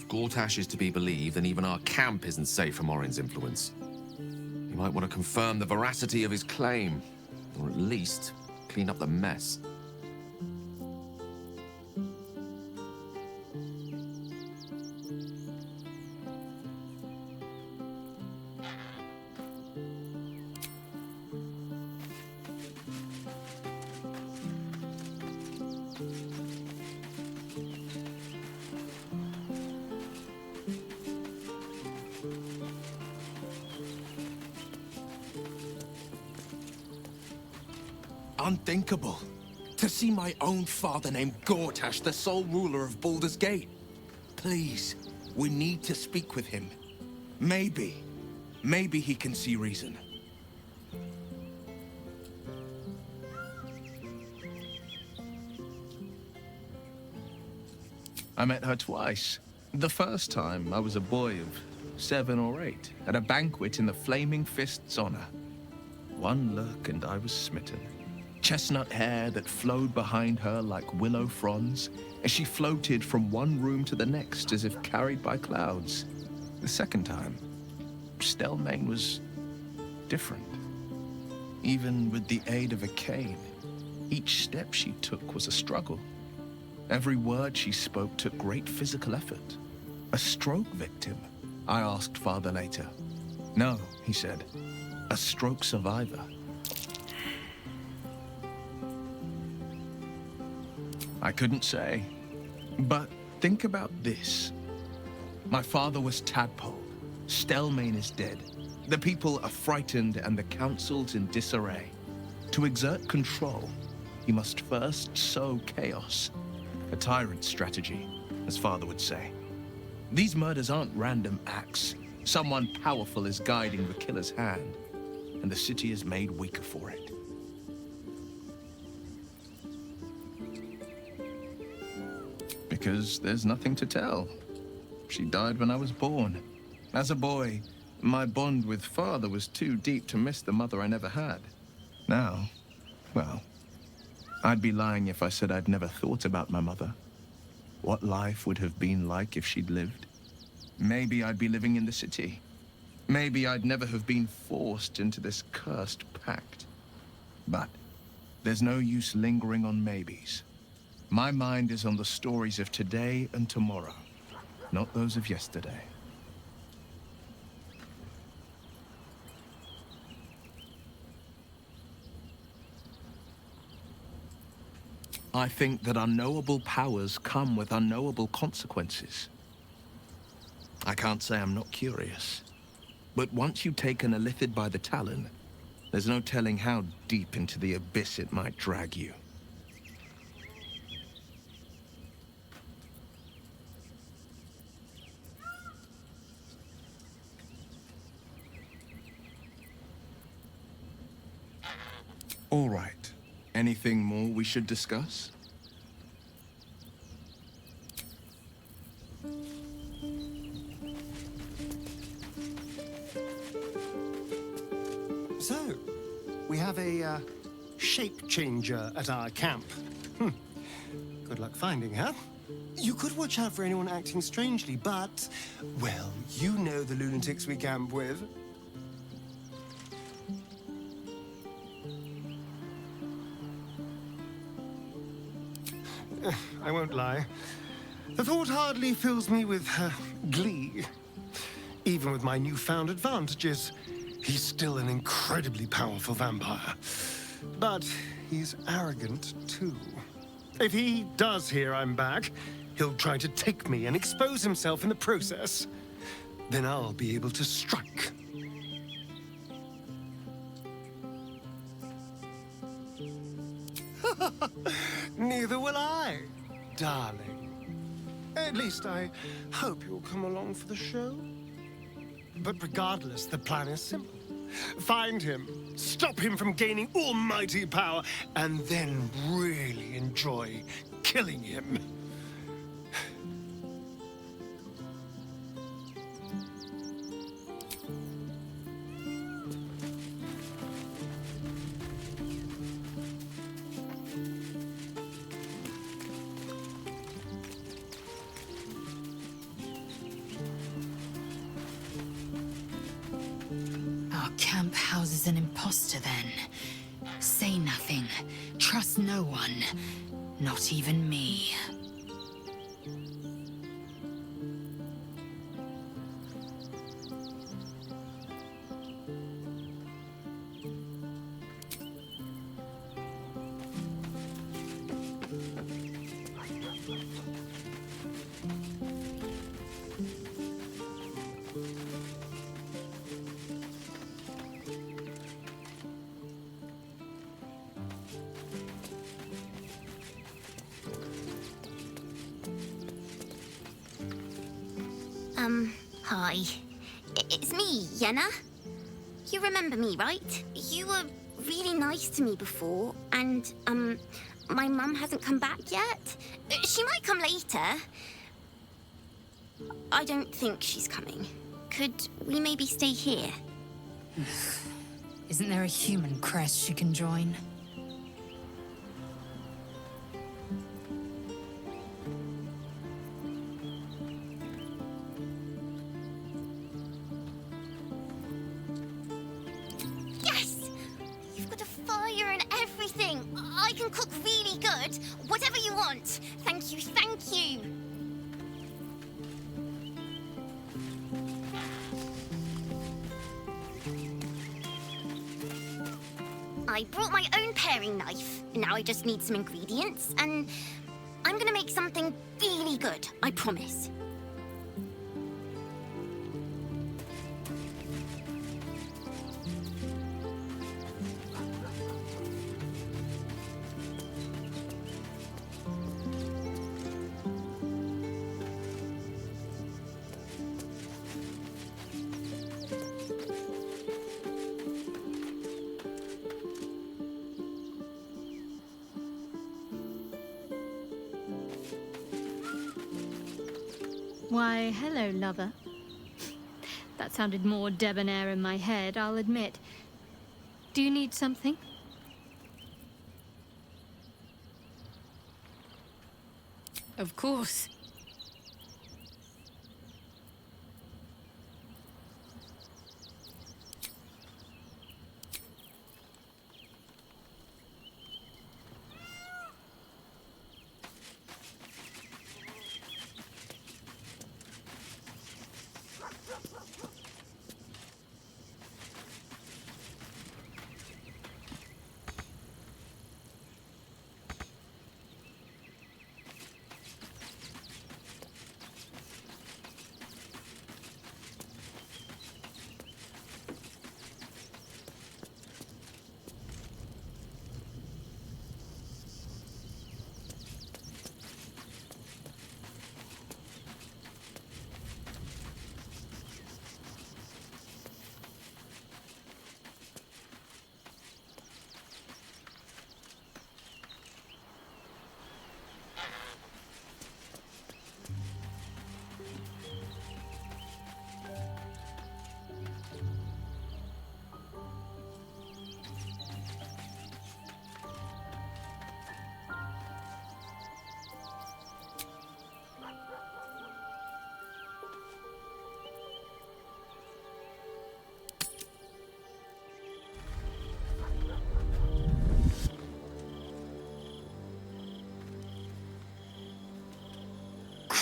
Gortash is to be believed, then even our camp isn't safe from Orin's influence. You might want to confirm the veracity of his claim, or at least clean up the mess. Unthinkable. To see my own father named Gortash, the sole ruler of Baldur's Gate. Please, we need to speak with him. Maybe he can see reason. I met her twice. The first time, I was a boy of 7 or 8, at a banquet in the Flaming Fist's honor. One look and I was smitten. Chestnut hair that flowed behind her like willow fronds, as she floated from one room to the next as if carried by clouds. The second time, Stelmane was different. Even with the aid of a cane, each step she took was a struggle. Every word she spoke took great physical effort. A stroke victim? I asked Father later. No, he said. A stroke survivor. I couldn't say. But think about this. My father was tadpole. Stelmane is dead. The people are frightened and the council's in disarray. To exert control, he must first sow chaos. A tyrant's strategy, as Father would say. These murders aren't random acts. Someone powerful is guiding the killer's hand, and the city is made weaker for it. Because there's nothing to tell. She died when I was born. As a boy, my bond with Father was too deep to miss the mother I never had. Now, well, I'd be lying if I said I'd never thought about my mother. What life would have been like if she'd lived. maybe I'd be living in the city. Maybe I'd never have been forced into this cursed pact. But there's no use lingering on maybes. My mind is on the stories of today and tomorrow, not those of yesterday. I think that unknowable powers come with unknowable consequences. I can't say I'm not curious, but once you've taken a lithid by the talon, there's no telling how deep into the abyss it might drag you. All right. Anything more we should discuss? So, we have a shape changer at our camp. Good luck finding her. You could watch out for anyone acting strangely, but, well, you know the lunatics we camp with. I won't lie. The thought hardly fills me with glee. Even with my newfound advantages, he's still an incredibly powerful vampire. But he's arrogant, too. If he does hear I'm back, he'll try to take me and expose himself in the process. Then I'll be able to strike. Neither will I, darling. At least I hope you'll come along for the show. But regardless, the plan is simple. Find him, stop him from gaining almighty power, and then really enjoy killing him. Our camp houses an imposter, then. Say nothing. Trust no one. Not even me. Hi. It's me, Yenna. You remember me, right? You were really nice to me before, and, my mum hasn't come back yet. She might come later. I don't think she's coming. Could we maybe stay here? Isn't there a human crest she can join? Yes! You've got a fire and everything. I can cook really good. Whatever you want. Thank you, thank you. I brought my own paring knife. Now I just need some ingredients, and I'm gonna make something really good, I promise. Why, hello, lover. That sounded more debonair in my head, I'll admit. Do you need something? Of course.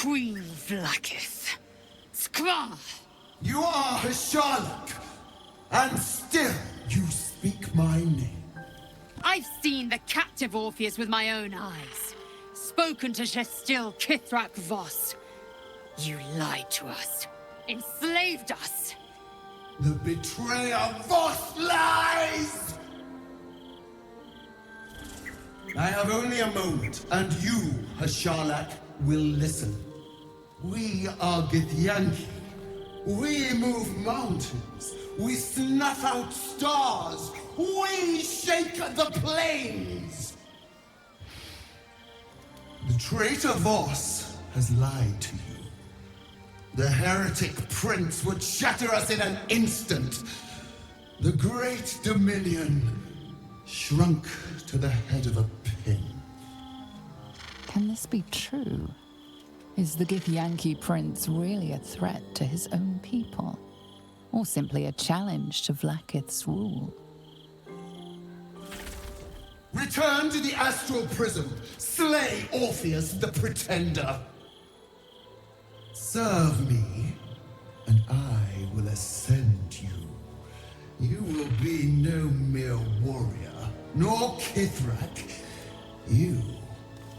Queen Vlaakith. Skvar! You are Hasharlok, and still you speak my name. I've seen the captive Orpheus with my own eyes. Spoken to Shestil Kithrak Voss. You lied to us. Enslaved us. The betrayer Voss lies! I have only a moment, and you, Hasharlok, will listen. We are Githyanki. We move mountains. We snuff out stars. We shake the plains. The traitor Voss has lied to you. The heretic prince would shatter us in an instant. The great dominion shrunk to the head of a pin. Can this be true? Is the Githyanki prince really a threat to his own people? Or simply a challenge to Vlaakith's rule? Return to the astral prism. Slay Orpheus the Pretender. Serve me, and I will ascend you. You will be no mere warrior, nor Kithrak. You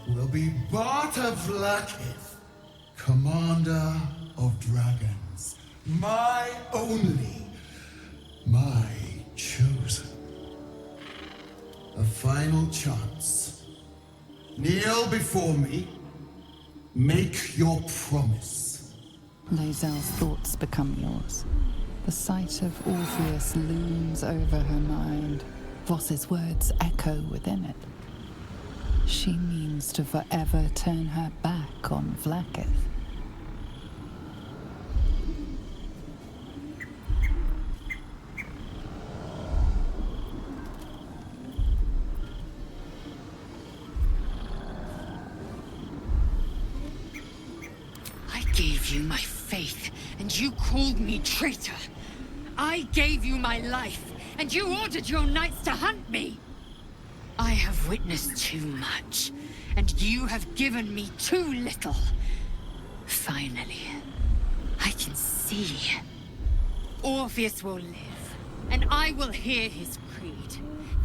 will be Barta Vlaakith, commander of dragons. My only, my chosen. A final chance. Kneel before me. Make your promise. Lae'zel's thoughts become yours. The sight of Orpheus looms over her mind. Voss's words echo within it. She means to forever turn her back on Vlaakith. I gave you my faith, and you called me traitor. I gave you my life, and you ordered your knights to hunt me. I have witnessed too much, and you have given me too little. Finally, I can see. Orpheus will live, and I will hear his creed.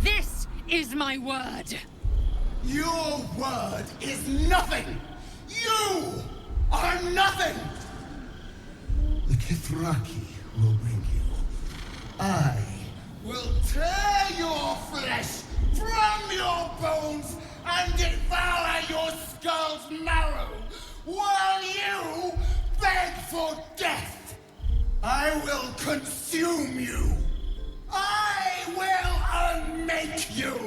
This is my word. Your word is nothing! You are nothing! The Kithraki will bring you. I will tear your flesh from your bones and devour your skull's marrow while you beg for death. I will consume you. I will unmake you.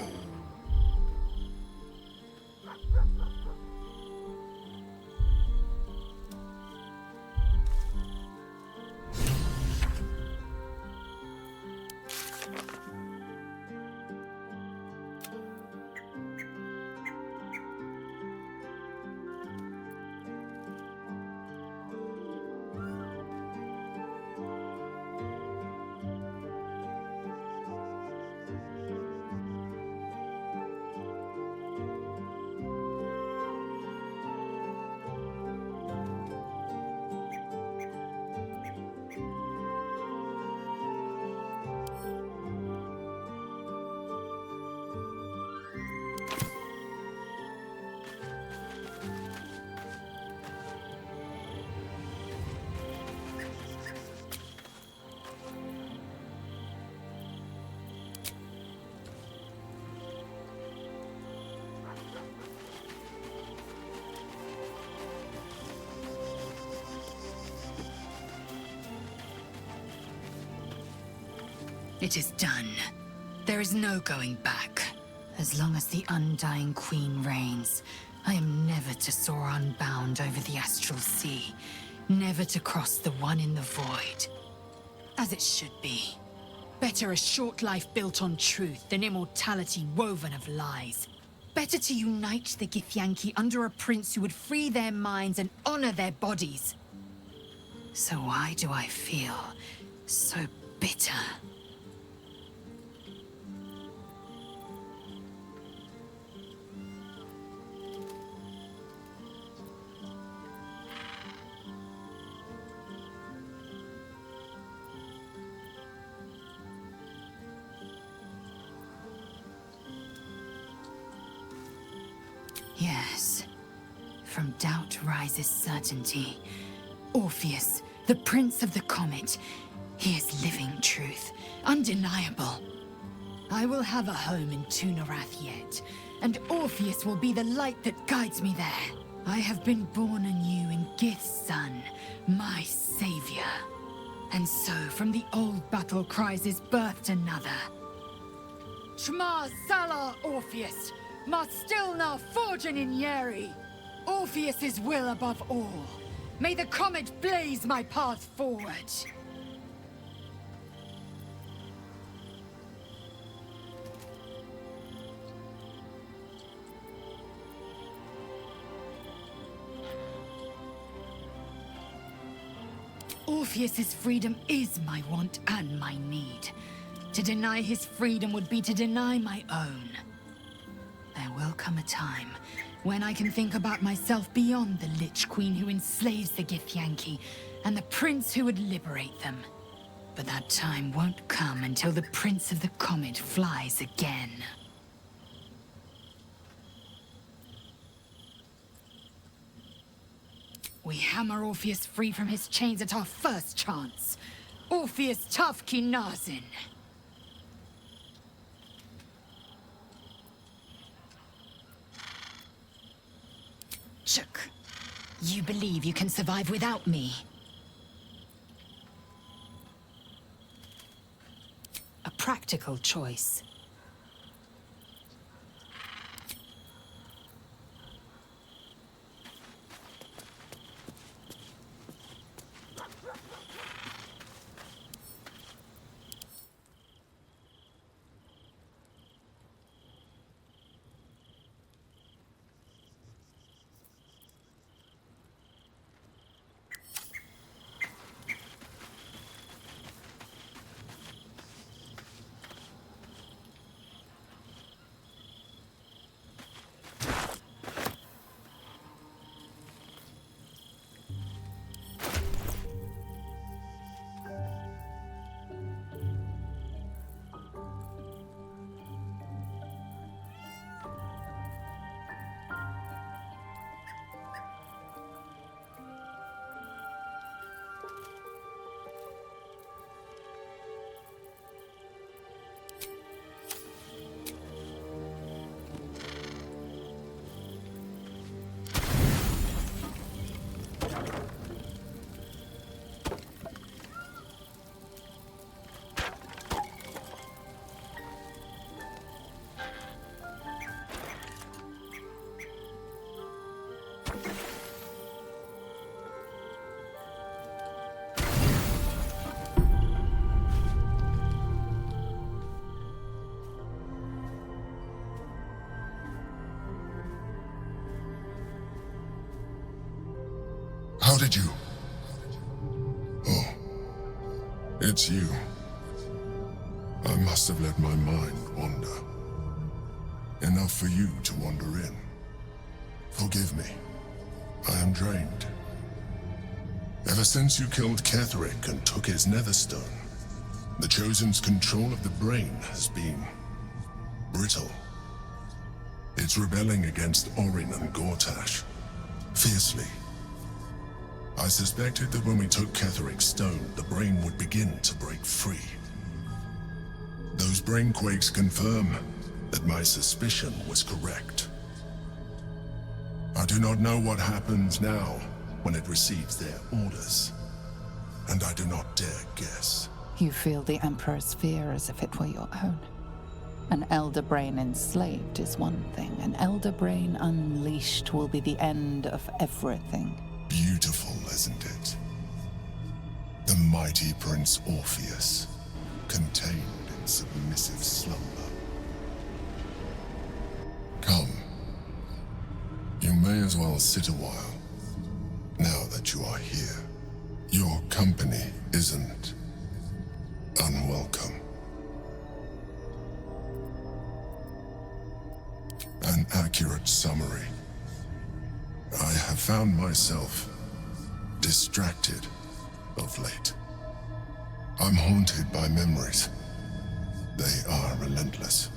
It is done. There is no going back. As long as the Undying Queen reigns, I am never to soar unbound over the astral sea, never to cross the one in the void. As it should be. Better a short life built on truth than immortality woven of lies. Better to unite the Githyanki under a prince who would free their minds and honor their bodies. So why do I feel so bitter? From doubt rises certainty. Orpheus, the Prince of the Comet. He is living truth, undeniable. I will have a home in Tunarath yet, and Orpheus will be the light that guides me there. I have been born anew in Gith's son, my savior. And so, from the old battle cries is birthed another. Shma Salar Orpheus, Ma Stilna Forgin in Yeri. Orpheus's will above all. May the comet blaze my path forward. Orpheus's freedom is my want and my need. To deny his freedom would be to deny my own. There will come a time when I can think about myself beyond the Lich Queen who enslaves the Githyanki and the prince who would liberate them. But that time won't come until the Prince of the Comet flies again. We hammer Orpheus free from his chains at our first chance. Orpheus Tafki Nazin. Chuk, you believe you can survive without me? A practical choice. How did you? Oh, it's you. I must have let my mind wander. Enough for you to wander in. Forgive me. I am drained. Ever since you killed Ketheric and took his netherstone, the Chosen's control of the brain has been brittle. It's rebelling against Orin and Gortash, fiercely. I suspected that when we took Ketheric's stone, the brain would begin to break free. Those brain quakes confirm that my suspicion was correct. I do not know what happens now when it receives their orders, and I do not dare guess. You feel the Emperor's fear as if it were your own. An Elder Brain enslaved is one thing. An Elder Brain unleashed will be the end of everything. Beautiful, isn't it? The mighty Prince Orpheus, contained in submissive slumber. Come. You may as well sit a while, now that you are here. Your company isn't unwelcome. An accurate summary. I have found myself distracted of late. I'm haunted by memories. They are relentless.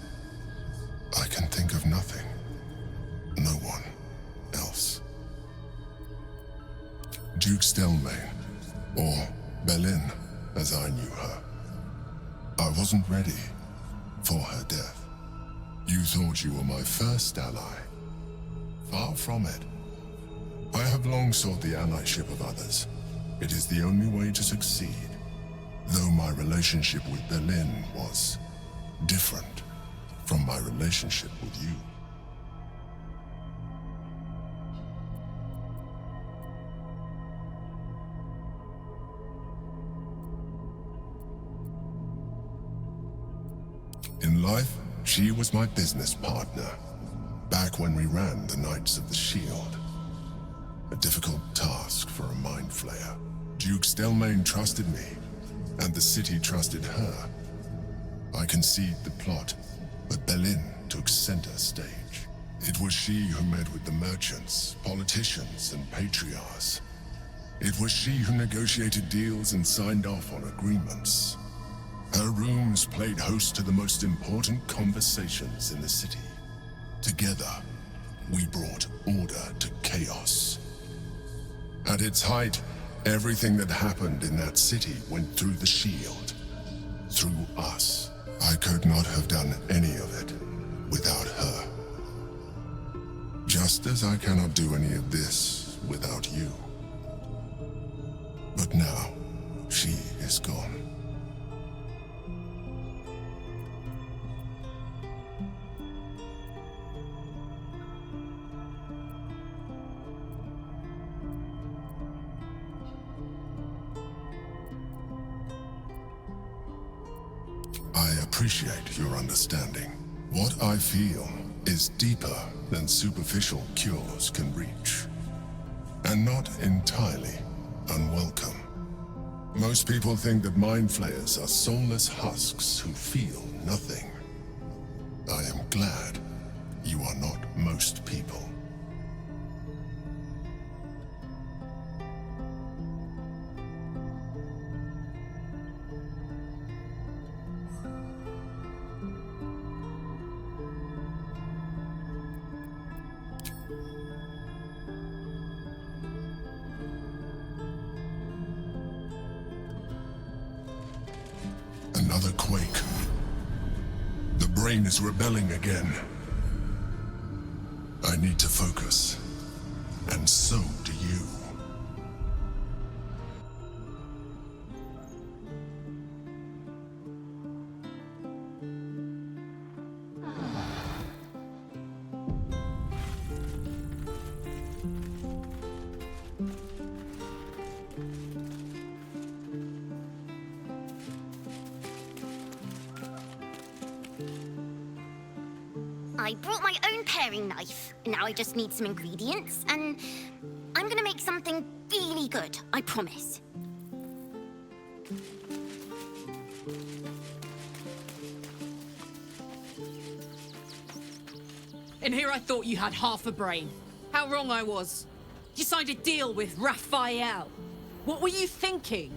I can think of nothing, no one else. Duke Stelmane, or Belin, as I knew her. I wasn't ready for her death. You thought you were my first ally. Far from it. I have long sought the allyship of others. It is the only way to succeed. Though my relationship with Belin was different from my relationship with you. In life, she was my business partner, back when we ran the Knights of the Shield. A difficult task for a mind flayer. Duke Stelmane trusted me, and the city trusted her. I conceived the plot, but Belin took center stage. It was she who met with the merchants, politicians, and patriarchs. It was she who negotiated deals and signed off on agreements. Her rooms played host to the most important conversations in the city. Together, we brought order to chaos. At its height, everything that happened in that city went through the shield. Through us. I could not have done any of it without her. Just as I cannot do any of this without you. But now, she is gone. I appreciate your understanding. What I feel is deeper than superficial cures can reach, and not entirely unwelcome. Most people think that mind flayers are soulless husks who feel nothing. I am glad you are not most people. Another quake. The brain is rebelling again. I need to focus. And so do you. I brought my own paring knife. Now I just need some ingredients, and I'm gonna make something really good, I promise. In here I thought you had half a brain. How wrong I was. You signed a deal with Raphael. What were you thinking?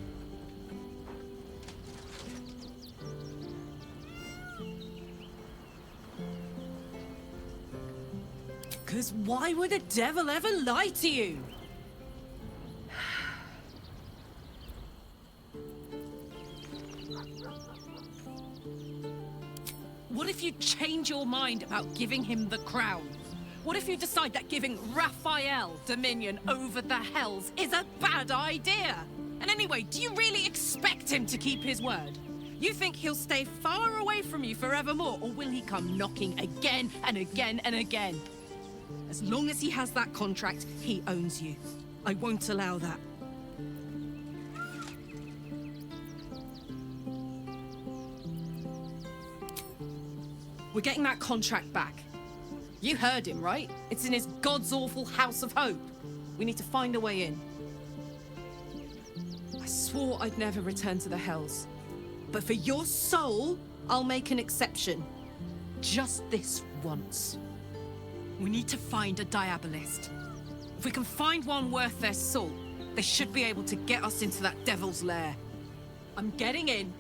Because why would a devil ever lie to you? What if you change your mind about giving him the crown? What if you decide that giving Raphael dominion over the Hells is a bad idea? And anyway, do you really expect him to keep his word? You think he'll stay far away from you forevermore, or will he come knocking again and again and again? As long as he has that contract, he owns you. I won't allow that. We're getting that contract back. You heard him, right? It's in his God's awful House of Hope. We need to find a way in. I swore I'd never return to the Hells. But for your soul, I'll make an exception. Just this once. We need to find a Diabolist. If we can find one worth their salt, they should be able to get us into that devil's lair. I'm getting in,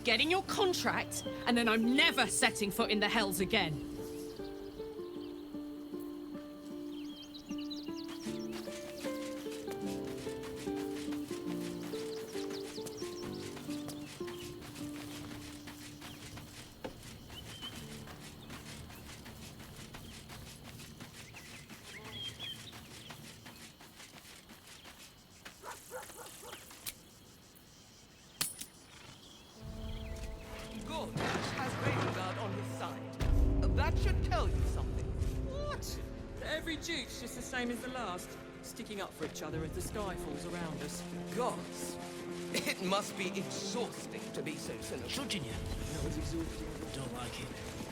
getting your contract, and then I'm never setting foot in the Hells again. every duke's just the same as the last, sticking up for each other as the sky falls around us. Gods, it must be exhausting to be so cynical. Shouldn't you? No, it's exhausting. Don't like it.